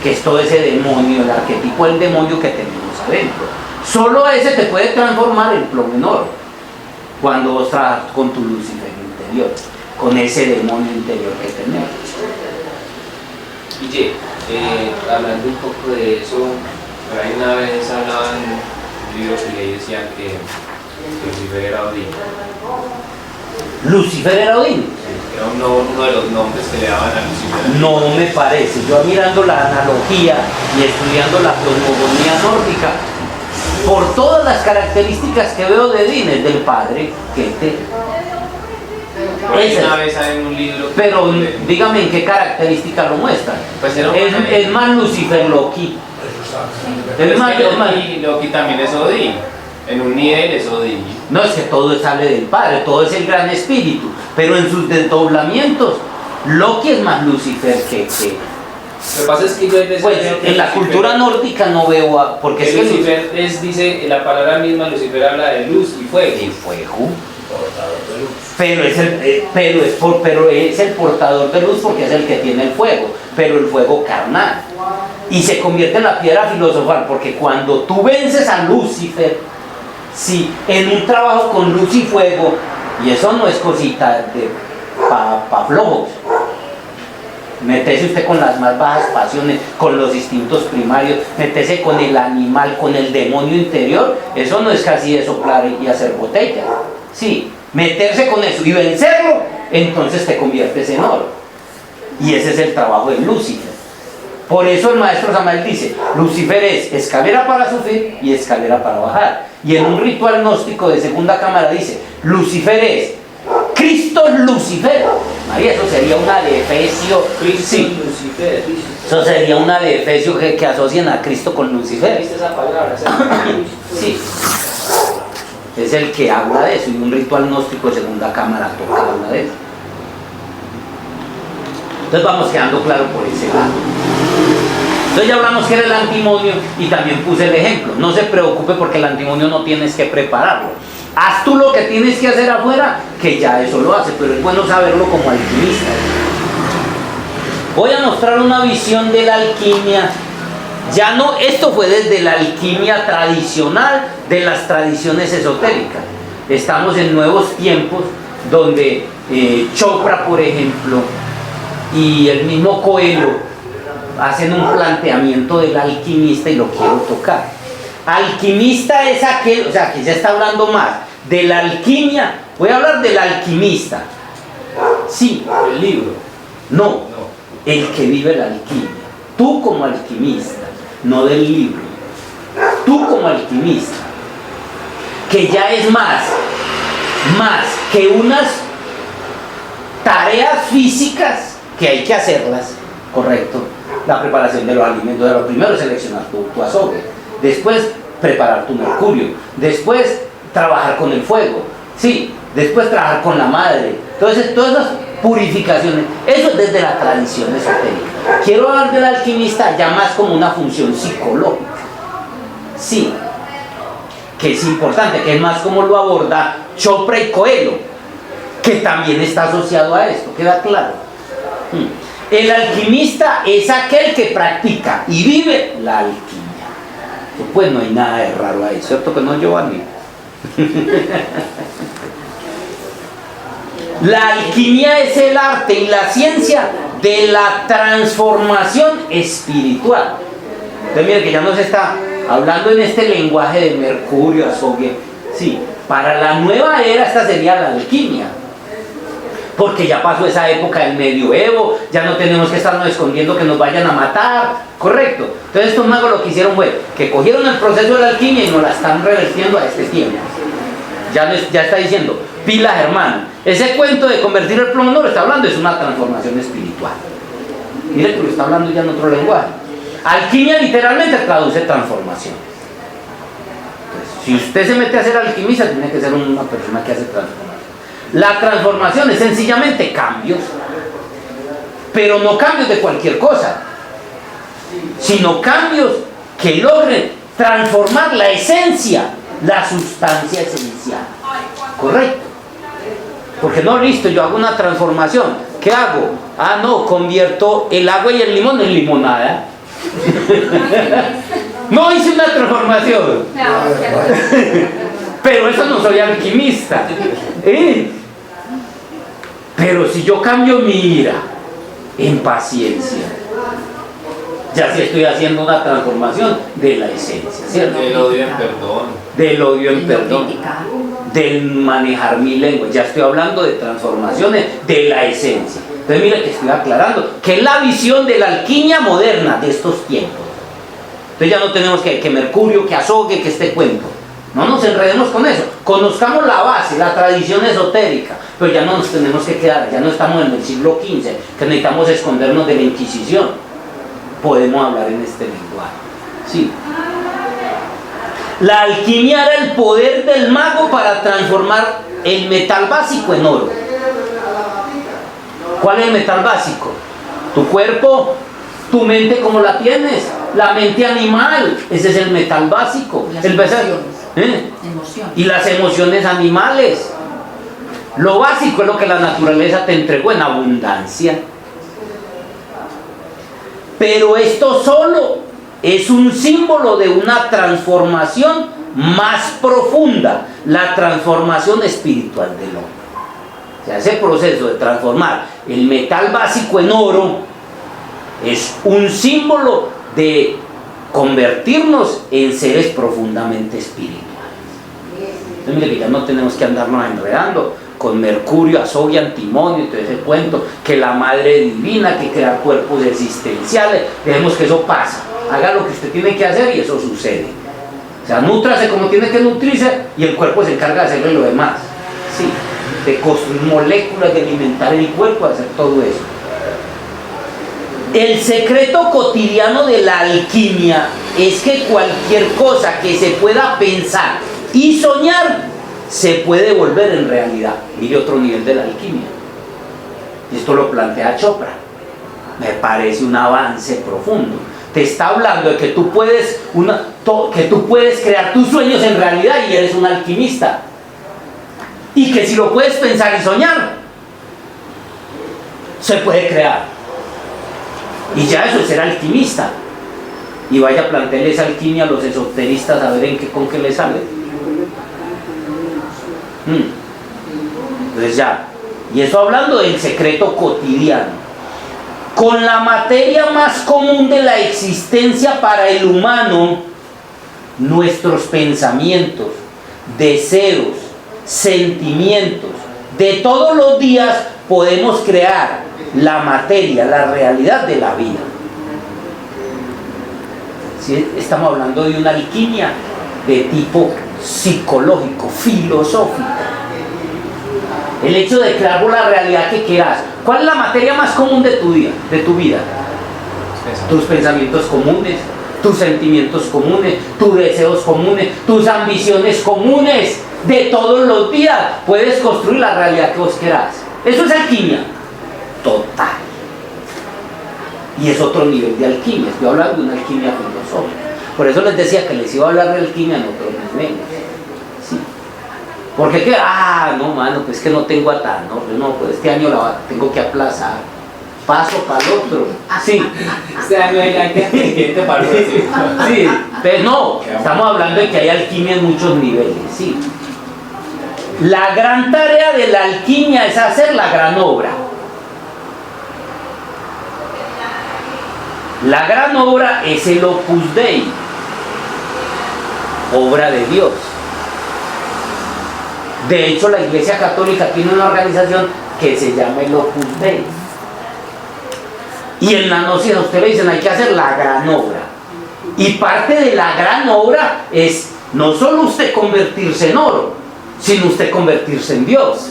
que es todo ese demonio, el arquetipo del demonio que tenemos adentro. Solo ese te puede transformar en plomenor cuando vos trabajas con tu Lucifer interior, con ese demonio interior que tenemos. Guille, hablando un poco de eso, por ahí una vez hablaban en un libro que leí, decían que Lucifer era Odín. ¿Lucifer era Odín? Sí, era uno de los nombres que le daban a Lucifer. No me parece. Yo mirando la analogía y estudiando la cosmogonía nórdica, por todas las características que veo de Odín, es del padre Keter. Una vez hay un libro. Pero dígame en qué característica lo muestran. Pues es más Lucifer Loki. Es más, Loki también es Odín. En un nivel es Odín. No, es que todo sale del padre, todo es el gran espíritu. Pero en sus desdoblamientos, Loki es más Lucifer que Lo que pasa es que yo pues en la cultura nórdica no veo porque es que Lucifer dice la palabra misma, Lucifer habla de luz y fuego. Y fuego. Pero es el portador de luz porque es el que tiene el fuego, pero el fuego carnal. y se convierte en la piedra filosofal, porque cuando tú vences a Lucifer, sí, en un trabajo con luz y fuego, y eso no es cosita de pa flojos. Metese usted con las más bajas pasiones, con los instintos primarios, metese con el animal, con el demonio interior, eso no es casi de soplar y hacer botellas. Sí, meterse con eso y vencerlo, entonces te conviertes en oro. Y ese es el trabajo de Lucifer. Por eso el maestro Samael dice, Lucifer es escalera para subir y escalera para bajar. Y en un ritual gnóstico de segunda cámara dice, Lucifer es Cristo Lucifer. María, eso sería una de Efesio. Sí. Lucifer. Eso sería una de Efesio que asocien a Cristo con Lucifer. ¿Viste esa palabra? Sí. Es el que habla de eso, y un ritual gnóstico de segunda cámara toca habla de eso. Entonces vamos quedando claro por ese lado. Entonces ya hablamos que era el antimonio y también puse el ejemplo. No se preocupe porque el antimonio no tienes que prepararlo. Haz tú lo que tienes que hacer afuera, que ya eso lo hace, pero es bueno saberlo como alquimista. Voy a mostrar una visión de la alquimia. Ya no, esto fue desde la alquimia tradicional, de las tradiciones esotéricas. Estamos en nuevos tiempos donde Chopra, por ejemplo, y el mismo Coelho hacen un planteamiento del alquimista y lo quiero tocar. Alquimista es aquel, o sea, aquí se está hablando más de la alquimia. Voy a hablar del alquimista. Sí. El libro. No, el que vive la alquimia. Tú como alquimista, no del libro. Tú como alquimista, que ya es más que unas tareas físicas que hay que hacerlas, correcto. La preparación de los alimentos, de lo primero es seleccionar tu azogue, después preparar tu mercurio, después trabajar con el fuego, sí, después trabajar con la madre. Entonces todas esas purificaciones, eso es desde la tradición esotérica. Quiero hablar del alquimista ya más como una función psicológica, sí, que es importante, que es más como lo aborda Chopra y Coelho, que también está asociado a esto, ¿queda claro? El alquimista es aquel que practica y vive la alquimia. Pues no hay nada de raro ahí, ¿cierto que no, Giovanni? La alquimia es el arte y la ciencia de la transformación espiritual. Entonces mire que ya nos está hablando en este lenguaje de mercurio, azogue. Sí, para la nueva era esta sería la alquimia. Porque ya pasó esa época del medioevo, ya no tenemos que estarnos escondiendo que nos vayan a matar, correcto. Entonces estos magos lo que hicieron fue que cogieron el proceso de la alquimia y nos la están revertiendo a este tiempo. Ya está diciendo, pilas hermano, ese cuento de convertir el plomo en oro está hablando, es una transformación espiritual. Mire que lo está hablando ya en otro lenguaje. Alquimia literalmente traduce transformación. Entonces, si usted se mete a ser alquimista, tiene que ser una persona que hace transformación. La transformación es sencillamente cambios, pero no cambios de cualquier cosa, sino cambios que logren transformar la esencia, la sustancia esencial. ¿Correcto? Porque no, listo, yo hago una transformación. ¿Qué hago? Ah, no, convierto el agua y el limón en limonada. No hice una transformación. Pero eso no soy alquimista. Pero si yo cambio mi ira en paciencia, ya sí estoy haciendo una transformación de la esencia, ¿cierto? Del odio en perdón. Del odio en perdón. Del manejar mi lengua. Ya estoy hablando de transformaciones de la esencia. Entonces mira que estoy aclarando que es la visión de la alquimia moderna de estos tiempos. Entonces ya no tenemos que mercurio, que azogue, que este cuento. No nos enredemos con eso. Conozcamos la base, la tradición esotérica, pero ya no nos tenemos que quedar, ya no estamos en el siglo XV, que necesitamos escondernos de la Inquisición. Podemos hablar en este lenguaje. Sí. La alquimia era el poder del mago para transformar el metal básico en oro. ¿Cuál es el metal básico? Tu cuerpo, tu mente, ¿cómo la tienes? La mente animal, ese es el metal básico. Las el emociones. Emociones. Y las emociones animales. Lo básico es lo que la naturaleza te entregó en abundancia. Pero esto solo es un símbolo de una transformación más profunda, la transformación espiritual del hombre. O sea, ese proceso de transformar el metal básico en oro es un símbolo de convertirnos en seres profundamente espirituales. Entonces, mire que ya no tenemos que andarnos enredando con Mercurio, Azogue, Antimonio y todo ese cuento, que la madre divina, que crear cuerpos existenciales. Dejemos que eso pasa, haga lo que usted tiene que hacer y eso sucede. O sea, nútrase como tiene que nutrirse y el cuerpo se encarga de hacerle lo demás. Sí, de construir moléculas, de alimentar el cuerpo, de hacer todo eso. El secreto cotidiano de la alquimia es que cualquier cosa que se pueda pensar y soñar se puede volver en realidad. Mire otro nivel de la alquimia. Esto lo plantea Chopra. Me parece un avance profundo. Te está hablando de que tú puedes crear tus sueños en realidad y eres un alquimista. Y que si lo puedes pensar y soñar, se puede crear. Y ya eso es ser alquimista. Y vaya a plantearle esa alquimia a los esoteristas a ver con qué les sale. Entonces ya, y eso hablando del secreto cotidiano. Con la materia más común de la existencia para el humano, nuestros pensamientos, deseos, sentimientos, de todos los días podemos crear la materia, la realidad de la vida. ¿Sí? Estamos hablando de una alquimia de tipo psicológico, filosófico. El hecho de crear por la realidad que quieras. ¿Cuál es la materia más común de tu vida, de tu vida? Tus pensamientos comunes, tus sentimientos comunes, tus deseos comunes, tus ambiciones comunes. De todos los días puedes construir la realidad que vos querás. Eso es alquimia total. Y es otro nivel de alquimia. Estoy hablando de una alquimia filosófica. Por eso les decía que les iba a hablar de alquimia en otros niveles. ¿Sí? Porque que, no mano, pues que no tengo atán, no, pues este año tengo que aplazar. Paso para el otro. Sí. Este año hay que pendiente para el otro. Sí, pero no, estamos hablando de que hay alquimia en muchos niveles, sí. La gran tarea de la alquimia es hacer la gran obra. La gran obra es el Opus Dei, obra de Dios. De hecho, la Iglesia Católica tiene una organización que se llama el Opus Dei. Y en la gnosis a usted le dicen hay que hacer la gran obra. Y parte de la gran obra es no solo usted convertirse en oro, sino usted convertirse en Dios.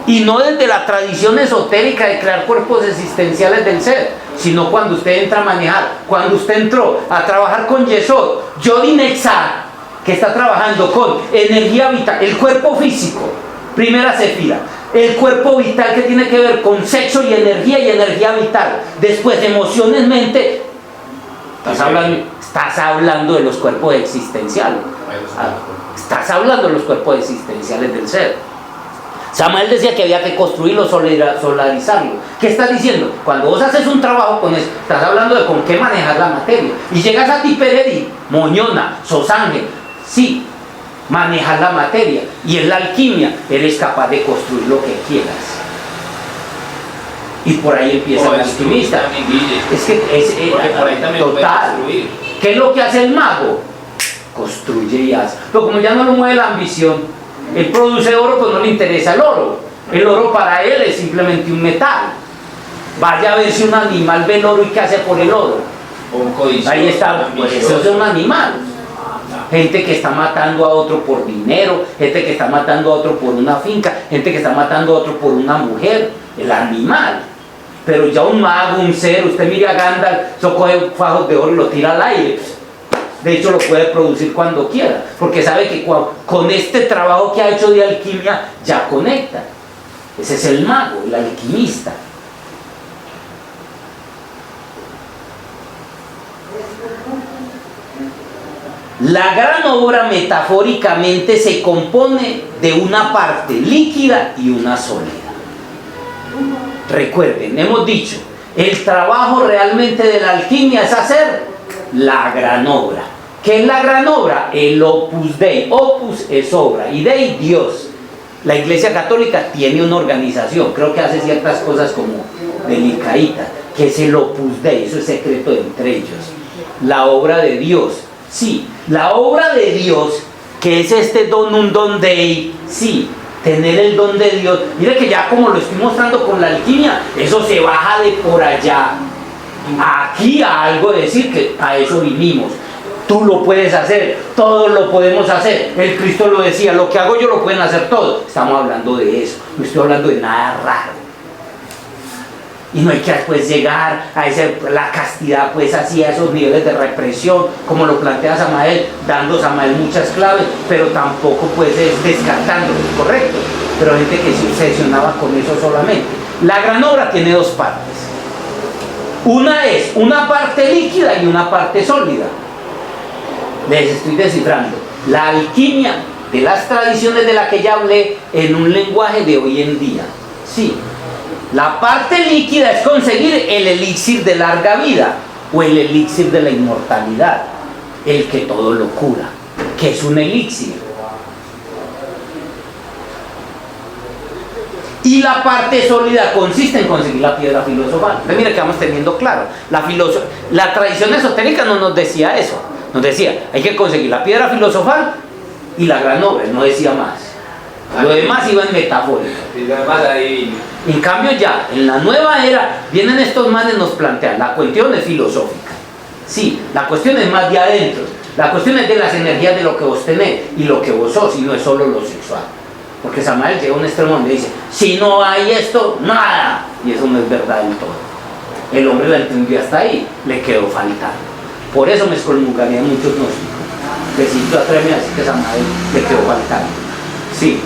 Y no desde la tradición esotérica de crear cuerpos existenciales del ser, sino cuando usted entra a manejar, cuando usted entró a trabajar con Yesod, Yodi Netzah, que está trabajando con energía vital, el cuerpo físico, primera sefira, el cuerpo vital que tiene que ver con sexo y energía vital, después emociones, mente, estás hablando de los cuerpos existenciales, estás hablando de los cuerpos existenciales del ser. Samael decía que había que construirlo, solarizarlo. ¿Qué estás diciendo? Cuando vos haces un trabajo con eso, estás hablando de con qué manejar la materia. Y llegas a Tiperedi, Moñona, Sosángel, sí, manejar la materia. Y en la alquimia eres capaz de construir lo que quieras. Y por ahí empieza el alquimista. Es que porque por ahí también total. ¿Qué es lo que hace el mago? Construye y hace. Pero como ya no lo mueve la ambición, él produce oro, pues no le interesa el oro. El oro para él es simplemente un metal. Vaya a ver si un animal ve el oro y qué hace por el oro. Un codicioso, ahí está, pues eso es un animal. Gente que está matando a otro por dinero, gente que está matando a otro por una finca, gente que está matando a otro por una mujer, el animal. Pero ya un mago, un ser, usted mira a Gandalf, eso coge fajos de oro y lo tira al aire. De hecho lo puede producir cuando quiera, porque sabe que con este trabajo que ha hecho de alquimia ya conecta. Ese es el mago, el alquimista. La gran obra metafóricamente se compone de una parte líquida y una sólida. Recuerden, hemos dicho, El trabajo realmente de la alquimia es hacer la gran obra. ¿Qué es la gran obra? El Opus Dei. Opus es obra y Dei Dios. La Iglesia Católica tiene una organización, creo que hace ciertas cosas como delicaditas, que es el Opus Dei, eso es secreto entre ellos. La obra de Dios, sí, la obra de Dios, que es este donum Dei, sí, tener el don de Dios. Mire que ya como lo estoy mostrando con la alquimia, eso se baja de por allá aquí a algo de decir que a eso vinimos. Tú lo puedes hacer, todos lo podemos hacer. El Cristo lo decía, lo que hago yo lo pueden hacer todos. Estamos hablando de eso, no estoy hablando de nada raro. Y no hay que después llegar a la castidad, pues así a esos niveles de represión, como lo plantea Samael, dando Samael muchas claves, pero tampoco pues es descartándolo, correcto. Pero hay gente que se obsesionaba con eso solamente. La gran obra tiene dos partes. Una es una parte líquida y una parte sólida. Les estoy descifrando la alquimia de las tradiciones de la que ya hablé en un lenguaje de hoy en día. Sí, la parte líquida es conseguir el elixir de larga vida o el elixir de la inmortalidad, el que todo lo cura, que es un elixir. Y la parte sólida consiste en conseguir la piedra filosofal. Entonces mira que vamos teniendo claro, la tradición esotérica no nos decía eso. Nos decía, hay que conseguir la piedra filosofal y la gran obra, no decía más. Lo demás iba en metafórica. En cambio ya, en la nueva era, vienen estos manes y nos plantean, la cuestión es filosófica. Sí, la cuestión es más de adentro. La cuestión es de las energías de lo que vos tenés y lo que vos sos, y no es solo lo sexual. Porque Samael llega a un extremo donde dice, si no hay esto, nada. Y eso no es verdad del todo. El hombre la entendió hasta ahí, le quedó faltando. Por eso me excomulgarían muchos gnósticos. Que si tú atreves a decir que Samael le quedó faltando. Sí,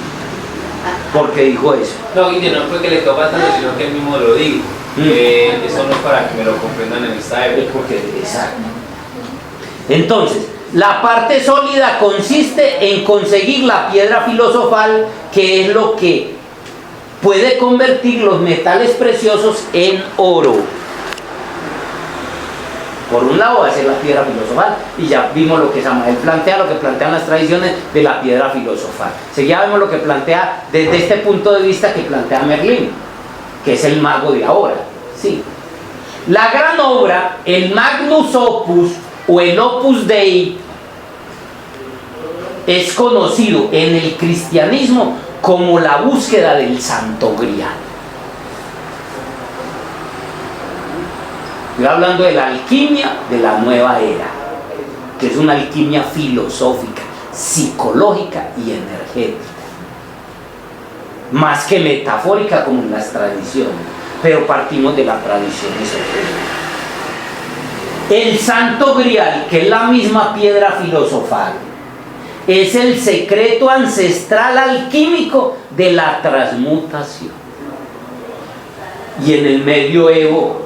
porque dijo eso. No, Guille, no fue que le quedó faltando, sino que él mismo lo dijo. Eso no es para que me lo comprendan en esta época. Exacto. Entonces, la parte sólida consiste en conseguir la piedra filosofal, que es lo que puede convertir los metales preciosos en oro. Por un lado va a ser la piedra filosofal, y ya vimos lo que Samael plantea, lo que plantean las tradiciones de la piedra filosofal. Seguida vemos lo que plantea desde este punto de vista que plantea Merlín, que es el mago de ahora. Sí. La gran obra, el Magnus Opus o el Opus Dei, es conocido en el cristianismo como la búsqueda del Santo Grial. Estoy hablando de la alquimia de la nueva era, que es una alquimia filosófica, psicológica y energética, más que metafórica como en las tradiciones, pero partimos de la tradición esotérica. El Santo Grial, que es la misma piedra filosofal, es el secreto ancestral alquímico de la transmutación. Y en el medioevo,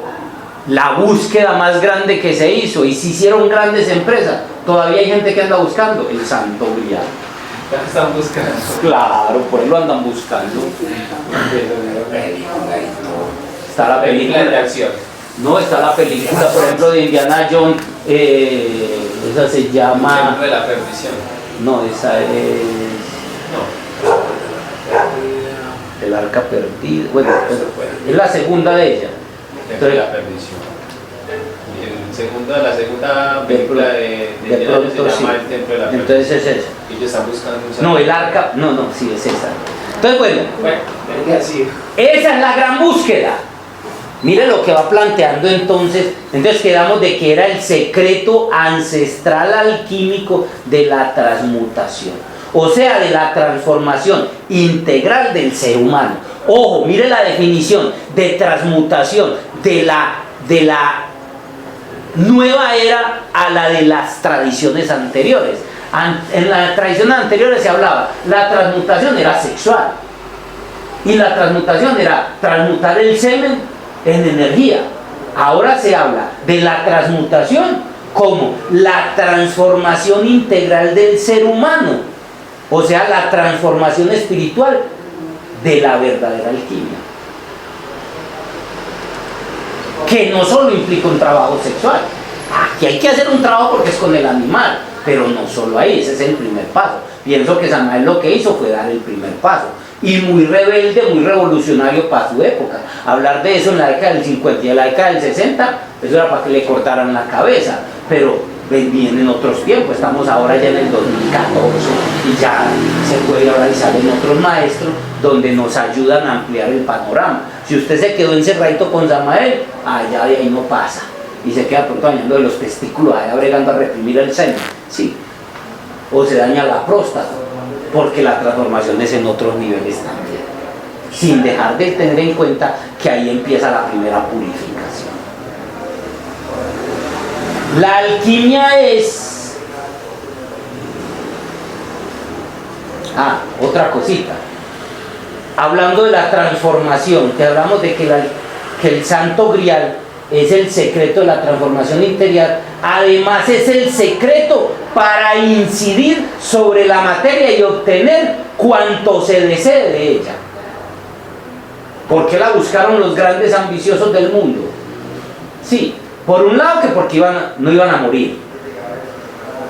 la búsqueda más grande que se hizo, y se hicieron grandes empresas, todavía hay gente que anda buscando el Santo Grial. Ya están buscando. Claro, por eso lo andan buscando. Está la película de acción. No, está la película, por ejemplo, de Indiana Jones, esa se llama... El templo de la perdición. No, esa es... El arca perdida. Bueno, es la segunda de ella. Templo de la perdición. La segunda película de Indiana Jones se llama El templo de la perdición. Entonces es esa. Ellos están buscando un... No, el arca... No, sí, es esa. Entonces, bueno, esa es la gran búsqueda. Mire lo que va planteando entonces quedamos de que era el secreto ancestral alquímico de la transmutación, o sea, de la transformación integral del ser humano. Ojo, mire la definición de transmutación de la nueva era a la de las tradiciones anteriores. En las tradiciones anteriores se hablaba, la transmutación era sexual, y la transmutación era transmutar el semen en energía. Ahora se habla de la transmutación como la transformación integral del ser humano, o sea, la transformación espiritual de la verdadera alquimia. que no solo implica un trabajo sexual. Aquí hay que hacer un trabajo porque es con el animal, pero no solo ahí, ese es el primer paso. Pienso que Samael lo que hizo fue dar el primer paso. Y muy rebelde, muy revolucionario para su época. Hablar de eso en la década del 50 y en la década del 60, eso era para que le cortaran la cabeza. Pero vienen otros tiempos, estamos ahora ya en el 2014 y ya se puede hablar y salen otros maestros donde nos ayudan a ampliar el panorama. Si usted se quedó encerradito con Samael, allá de ahí no pasa. Y se queda pronto dañando de los testículos, allá bregando a reprimir el seno. Sí. O se daña la próstata, porque la transformación es en otros niveles también, sin dejar de tener en cuenta que ahí empieza la primera purificación. La alquimia es... otra cosita. Hablando de la transformación, que hablamos de que el Santo Grial es el secreto de la transformación interior, además es el secreto para incidir sobre la materia y obtener cuanto se desee de ella. ¿Por qué la buscaron los grandes ambiciosos del mundo? Sí, por un lado que porque no iban a morir,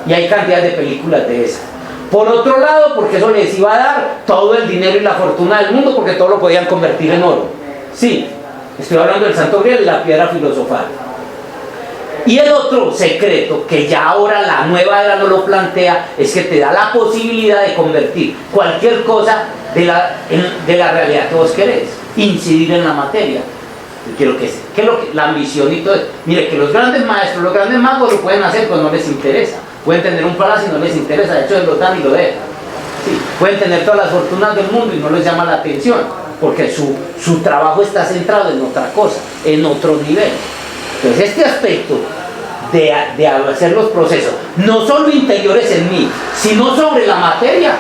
y hay cantidad de películas de esas. Por otro lado, porque eso les iba a dar todo el dinero y la fortuna del mundo, porque todo lo podían convertir en oro. Sí, estoy hablando del Santo Grial y la piedra filosofal. Y el otro secreto, que ya ahora la nueva era no lo plantea, es que te da la posibilidad de convertir cualquier cosa de la realidad que vos querés, incidir en la materia. Quiero que la ambición y todo eso. Mire, que los grandes maestros, los grandes magos lo pueden hacer, pero no les interesa. Pueden tener un palacio y no les interesa, de hecho lo dan y lo dejan. Sí, pueden tener todas las fortunas del mundo y no les llama la atención, porque su trabajo está centrado en otra cosa, en otro nivel. Entonces este aspecto de hacer los procesos, no solo interiores en mí, sino sobre la materia,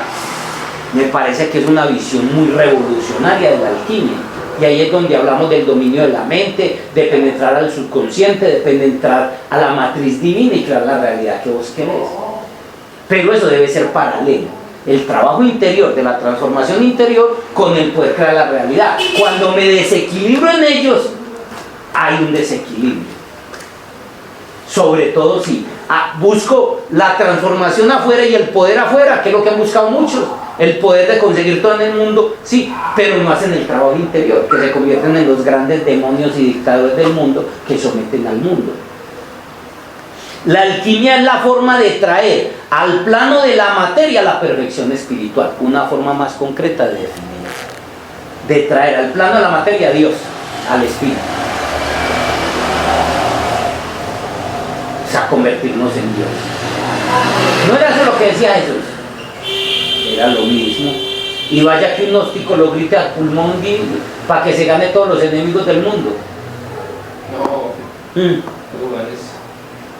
me parece que es una visión muy revolucionaria de la alquimia. Y ahí es donde hablamos del dominio de la mente, de penetrar al subconsciente, de penetrar a la matriz divina y crear la realidad que vos querés. Pero eso debe ser paralelo. El trabajo interior de la transformación interior con el poder crear la realidad. Cuando me desequilibro en ellos, hay un desequilibrio. Sobre todo si busco la transformación afuera y el poder afuera, que es lo que han buscado muchos, el poder de conseguir todo en el mundo, sí, pero no hacen el trabajo interior, que se convierten en los grandes demonios y dictadores del mundo que someten al mundo. La alquimia es la forma de traer al plano de la materia la perfección espiritual, una forma más concreta de definir, de traer al plano de la materia a Dios, al espíritu. O sea, convertirnos en Dios. No era eso lo que decía Jesús, era lo mismo. Y vaya que un gnóstico lo grite a pulmón para que se gane todos los enemigos del mundo.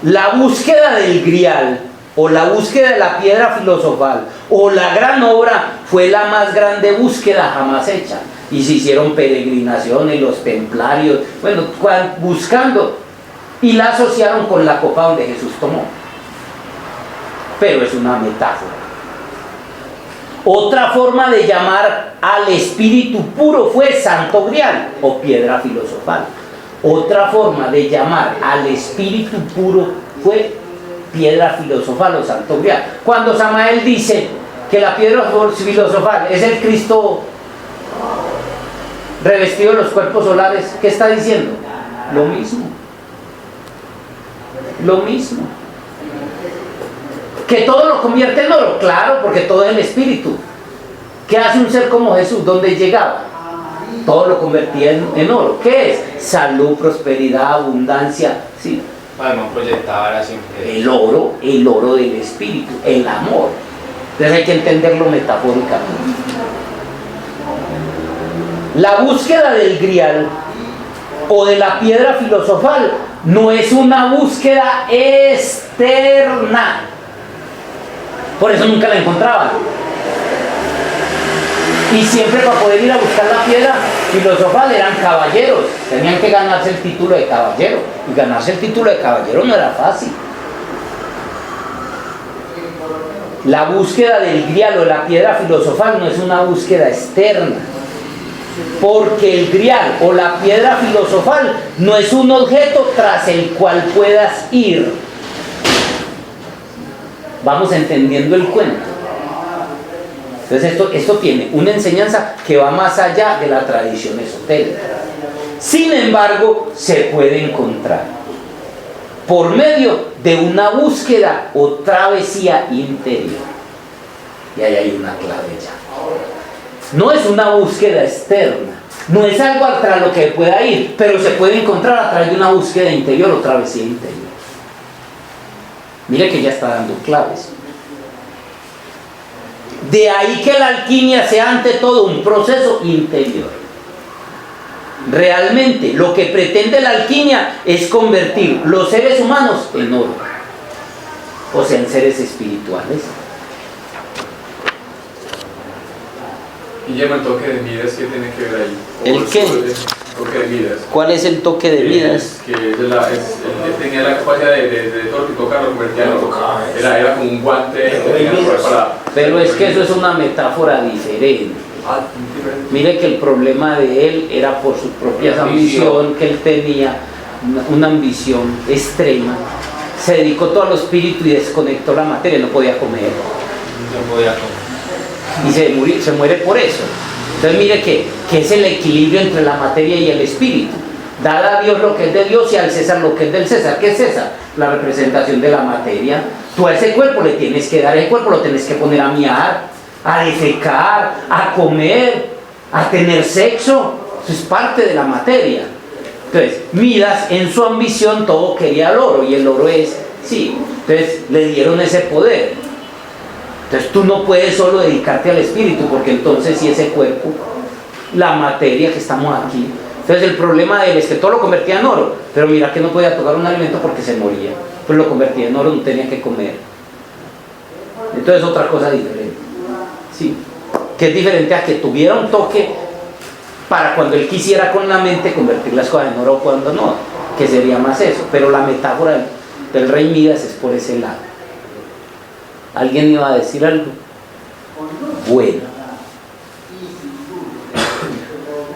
La búsqueda del Grial, o la búsqueda de la piedra filosofal, o la gran obra, fue la más grande búsqueda jamás hecha. Y se hicieron peregrinaciones, los templarios, bueno, buscando, y la asociaron con la copa donde Jesús tomó. Pero es una metáfora. Otra forma de llamar al espíritu puro fue Santo Grial o piedra filosofal. Otra forma de llamar al espíritu puro fue piedra filosofal o Santo Grial. Cuando Samael dice que la piedra filosofal es el Cristo revestido de los cuerpos solares, ¿qué está diciendo? Lo mismo. Lo mismo. ¿Que todo lo convierte en oro? Claro, porque todo es el espíritu. ¿Qué hace un ser como Jesús? ¿Dónde llegaba? Todo lo convertía en oro. ¿Qué es? Salud, prosperidad, abundancia. Sí. Además proyectaba era siempre el oro del espíritu, el amor. Entonces hay que entenderlo metafóricamente. La búsqueda del Grial o de la piedra filosofal no es una búsqueda externa. Por eso nunca la encontraban. Y siempre para poder ir a buscar la piedra filosofal eran caballeros. Tenían que ganarse el título de caballero. Y ganarse el título de caballero no era fácil. La búsqueda del Grial o de la piedra filosofal no es una búsqueda externa. Porque el grial o la piedra filosofal no es un objeto tras el cual puedas ir. Vamos entendiendo el cuento. Entonces esto tiene una enseñanza que va más allá de la tradición esotérica. Sin embargo, se puede encontrar por medio de una búsqueda o travesía interior. Y ahí hay una clave ya. No es una búsqueda externa, no es algo tras lo que pueda ir, pero se puede encontrar a través de una búsqueda interior o travesía interior. Mire que ya está dando claves. De ahí que la alquimia sea ante todo un proceso interior. Realmente lo que pretende la alquimia es convertir los seres humanos en oro, o sea, en seres espirituales. Guillermo, el toque de Midas, ¿qué tiene que ver ahí? ¿El qué? El toque de Midas. ¿Cuál es el toque de Midas? Que él tenía la capacidad de todo lo que toca lo convertía en oro. Era como un guante que tenía para... Pero es que eso es una metáfora diferente. Mire que el problema de él era por su propia ambición, que él tenía una ambición extrema. Se dedicó todo a lo espíritu y desconectó la materia, no podía comer. No podía comer. Y se muere por eso. Entonces mire que es el equilibrio entre la materia y el espíritu. Dar a Dios lo que es de Dios y al César lo que es del César. ¿Qué es César? La representación de la materia. Tú a ese cuerpo le tienes que dar, el cuerpo lo tienes que poner a miar, a defecar, a comer, a tener sexo. Eso es parte de la materia. Entonces, Midas en su ambición todo quería el oro, y el oro es, sí, entonces le dieron ese poder. Entonces tú no puedes solo dedicarte al espíritu, porque entonces si ese cuerpo, la materia que estamos aquí. Entonces el problema de él es que todo lo convertía en oro, pero mira que no podía tocar un alimento porque se moría. Pues lo convertía en oro, no tenía que comer. Entonces otra cosa diferente. Sí, que es diferente a que tuviera un toque para cuando él quisiera con la mente convertir las cosas en oro o cuando no, que sería más eso. Pero la metáfora del rey Midas es por ese lado. ¿Alguien iba a decir algo? Bueno.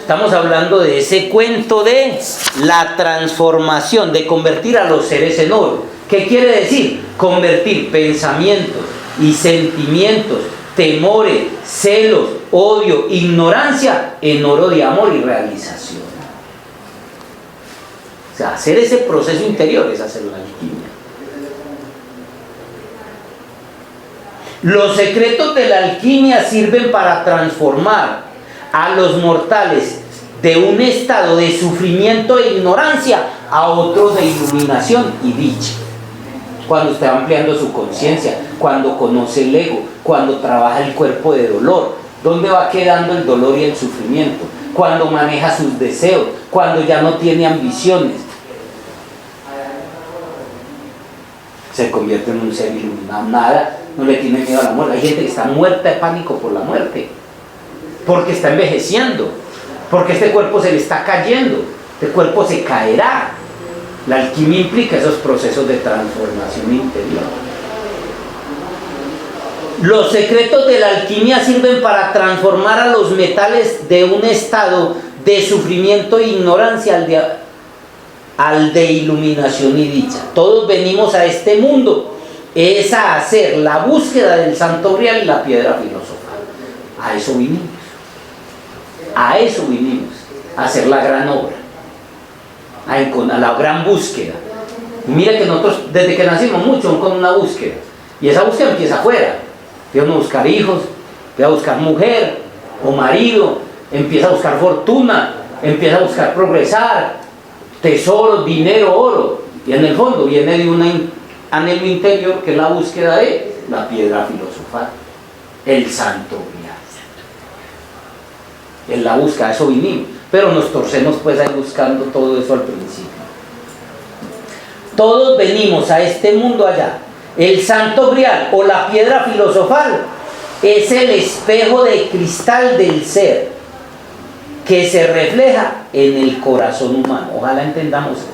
Estamos hablando de ese cuento de la transformación, de convertir a los seres en oro. ¿Qué quiere decir? Convertir pensamientos y sentimientos, temores, celos, odio, ignorancia en oro de amor y realización. O sea, hacer ese proceso interior es hacer la alquimia. Los secretos de la alquimia sirven para transformar a los mortales de un estado de sufrimiento e ignorancia a otro de iluminación y dicha. Cuando está ampliando su conciencia, cuando conoce el ego, cuando trabaja el cuerpo de dolor, ¿dónde va quedando el dolor y el sufrimiento? Cuando maneja sus deseos, cuando ya no tiene ambiciones, se convierte en un ser iluminado. Nada, no le tiene miedo a la muerte. Hay gente que está muerta de pánico por la muerte, porque está envejeciendo, porque este cuerpo se le está cayendo, este cuerpo se caerá. La alquimia implica esos procesos de transformación interior. Los secretos de la alquimia sirven para transformar a los metales de un estado de sufrimiento e ignorancia al de iluminación y dicha. Todos venimos a este mundo es a hacer la búsqueda del santo grial y la piedra filosofal. A eso vinimos. A eso vinimos, a hacer la gran obra, a la gran búsqueda. Y mira que nosotros desde que nacimos mucho con una búsqueda, y esa búsqueda empieza afuera. Empieza a buscar hijos, empieza a buscar mujer o marido, empieza a buscar fortuna, empieza a buscar progresar, tesoros, dinero, oro, y en el fondo viene de un anhelo interior que es la búsqueda de la piedra filosofal, el santo grial. En la búsqueda, a eso vinimos, pero nos torcemos pues ahí buscando todo eso al principio. Todos venimos a este mundo allá. El santo grial o la piedra filosofal es el espejo de cristal del ser que se refleja en el corazón humano. Ojalá entendamos esto.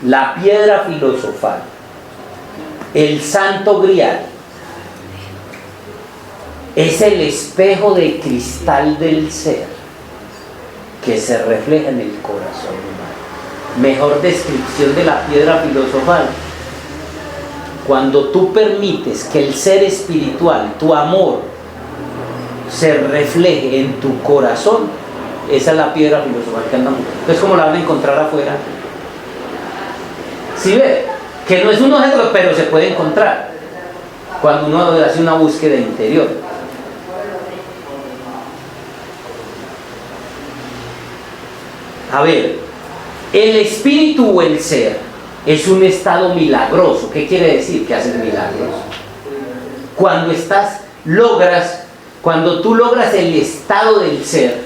La piedra filosofal, el santo grial, es el espejo de cristal del ser que se refleja en el corazón humano. Mejor descripción de la piedra filosofal: cuando tú permites que el ser espiritual, tu amor, se refleje en tu corazón, esa es la piedra filosofal que andamos. Entonces, ¿cómo la van a encontrar afuera? ¿Sí ve? Que no es un objeto, pero se puede encontrar cuando uno hace una búsqueda interior. A ver, el espíritu o el ser es un estado milagroso. ¿Qué quiere decir que haces milagros? Cuando tú logras el estado del ser,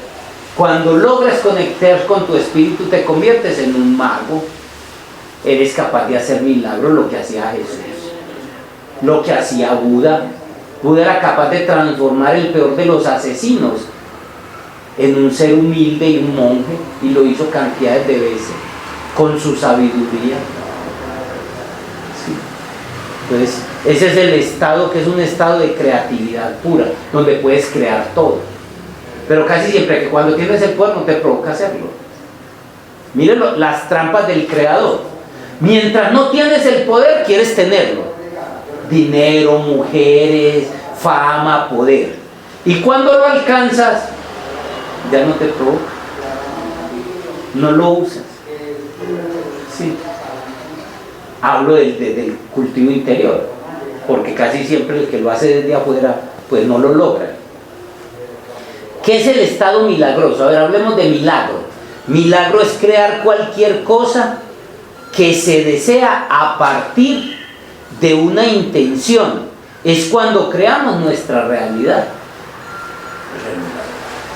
cuando logras conectar con tu espíritu, te conviertes en un mago. Eres capaz de hacer milagros, lo que hacía Jesús, lo que hacía Buda. Buda era capaz de transformar el peor de los asesinos en un ser humilde y un monje, y lo hizo cantidades de veces con su sabiduría. Sí. Entonces, ese es el estado, que es un estado de creatividad pura, donde puedes crear todo. Pero casi siempre que cuando tienes el poder no te provoca hacerlo. Miren las trampas del creador. Mientras no tienes el poder, quieres tenerlo. Dinero, mujeres, fama, poder. Y cuando lo alcanzas, ya no te provoca. No lo usas. Sí. Hablo del cultivo interior, porque casi siempre el que lo hace desde afuera, pues no lo logra. ¿Qué es el estado milagroso? A ver, hablemos de milagro. Milagro es crear cualquier cosa que se desea a partir de una intención. Es cuando creamos nuestra realidad.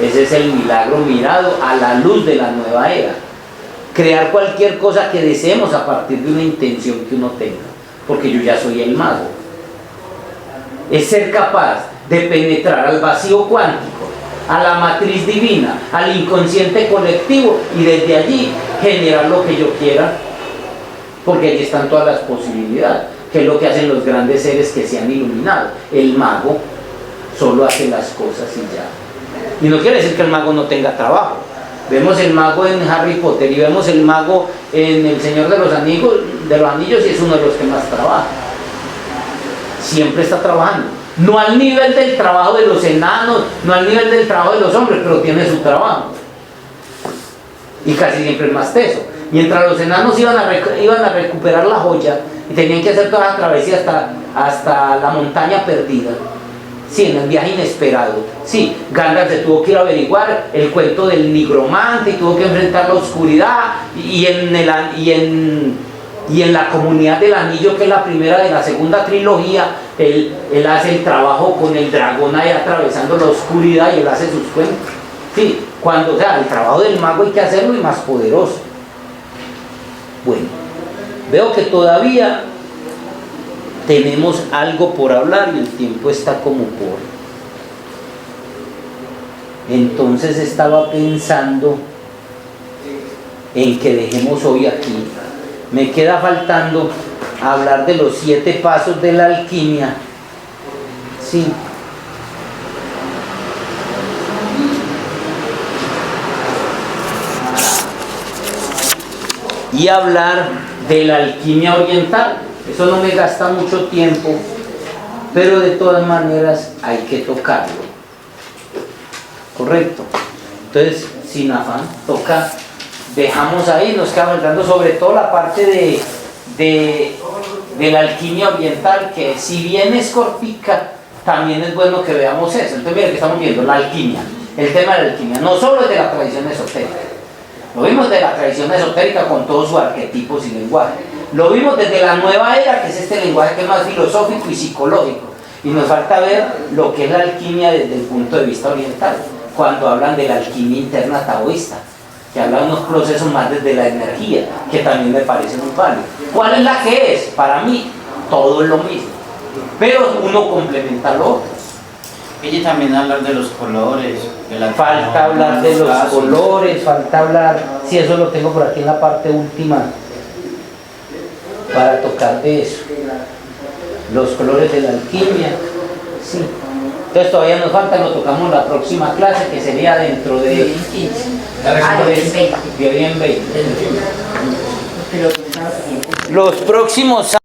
Ese es el milagro mirado a la luz de la nueva era. Crear cualquier cosa que deseemos a partir de una intención que uno tenga. Porque yo ya soy el mago. Es ser capaz de penetrar al vacío cuántico, a la matriz divina, al inconsciente colectivo, y desde allí generar lo que yo quiera, porque allí están todas las posibilidades, que es lo que hacen los grandes seres que se han iluminado. El mago solo hace las cosas y ya. Y no quiere decir que el mago no tenga trabajo. Vemos el mago en Harry Potter y vemos el mago en El Señor de los Anillos, y es uno de los que más trabaja. Siempre está trabajando. No al nivel del trabajo de los enanos, no al nivel del trabajo de los hombres, pero tiene su trabajo. Y casi siempre es más teso. Mientras los enanos iban a recuperar la joya y tenían que hacer toda la travesía hasta la montaña perdida. Sí, en el viaje inesperado. Sí, Gandalf se tuvo que ir a averiguar el cuento del nigromante y tuvo que enfrentar la oscuridad. Y en la comunidad del anillo, que es la primera de la segunda trilogía, él hace el trabajo con el dragón ahí atravesando la oscuridad, y él hace sus cuentos. Sí, o sea, el trabajo del mago hay que hacerlo y más poderoso. Bueno, veo que todavía tenemos algo por hablar y el tiempo está como por. Entonces estaba pensando en que dejemos hoy aquí. Me queda faltando hablar de los 7 pasos de la alquimia. Sí. Y hablar de la alquimia oriental. Eso no me gasta mucho tiempo, pero de todas maneras hay que tocarlo. Correcto. Entonces, sin afán, toca. Dejamos ahí, nos queda hablando sobre todo la parte de la alquimia oriental, que si bien es cortica, también es bueno que veamos eso. Entonces, mira que estamos viendo la alquimia, el tema de la alquimia, no solo es de la tradición esotérica, lo vimos de la tradición esotérica con todos sus arquetipos y lenguaje, lo vimos desde la nueva era, que es este lenguaje que es más filosófico y psicológico, y nos falta ver lo que es la alquimia desde el punto de vista oriental, cuando hablan de la alquimia interna taoísta, que habla de unos procesos más desde la energía, que también me parece muy válido. ¿Cuál es la que es? Para mí, todo es lo mismo, pero uno complementa al otro. Ella también habla de los colores. Falta hablar de los colores, falta hablar, si eso lo tengo por aquí en la parte última, para tocar de eso. Los colores de la alquimia, sí. Entonces todavía nos falta, lo tocamos la próxima clase, que sería dentro de... Bien, 15. Ah, Ah, bien, 20. Bien, 20. Porque lo pensaba siguiente. Los próximos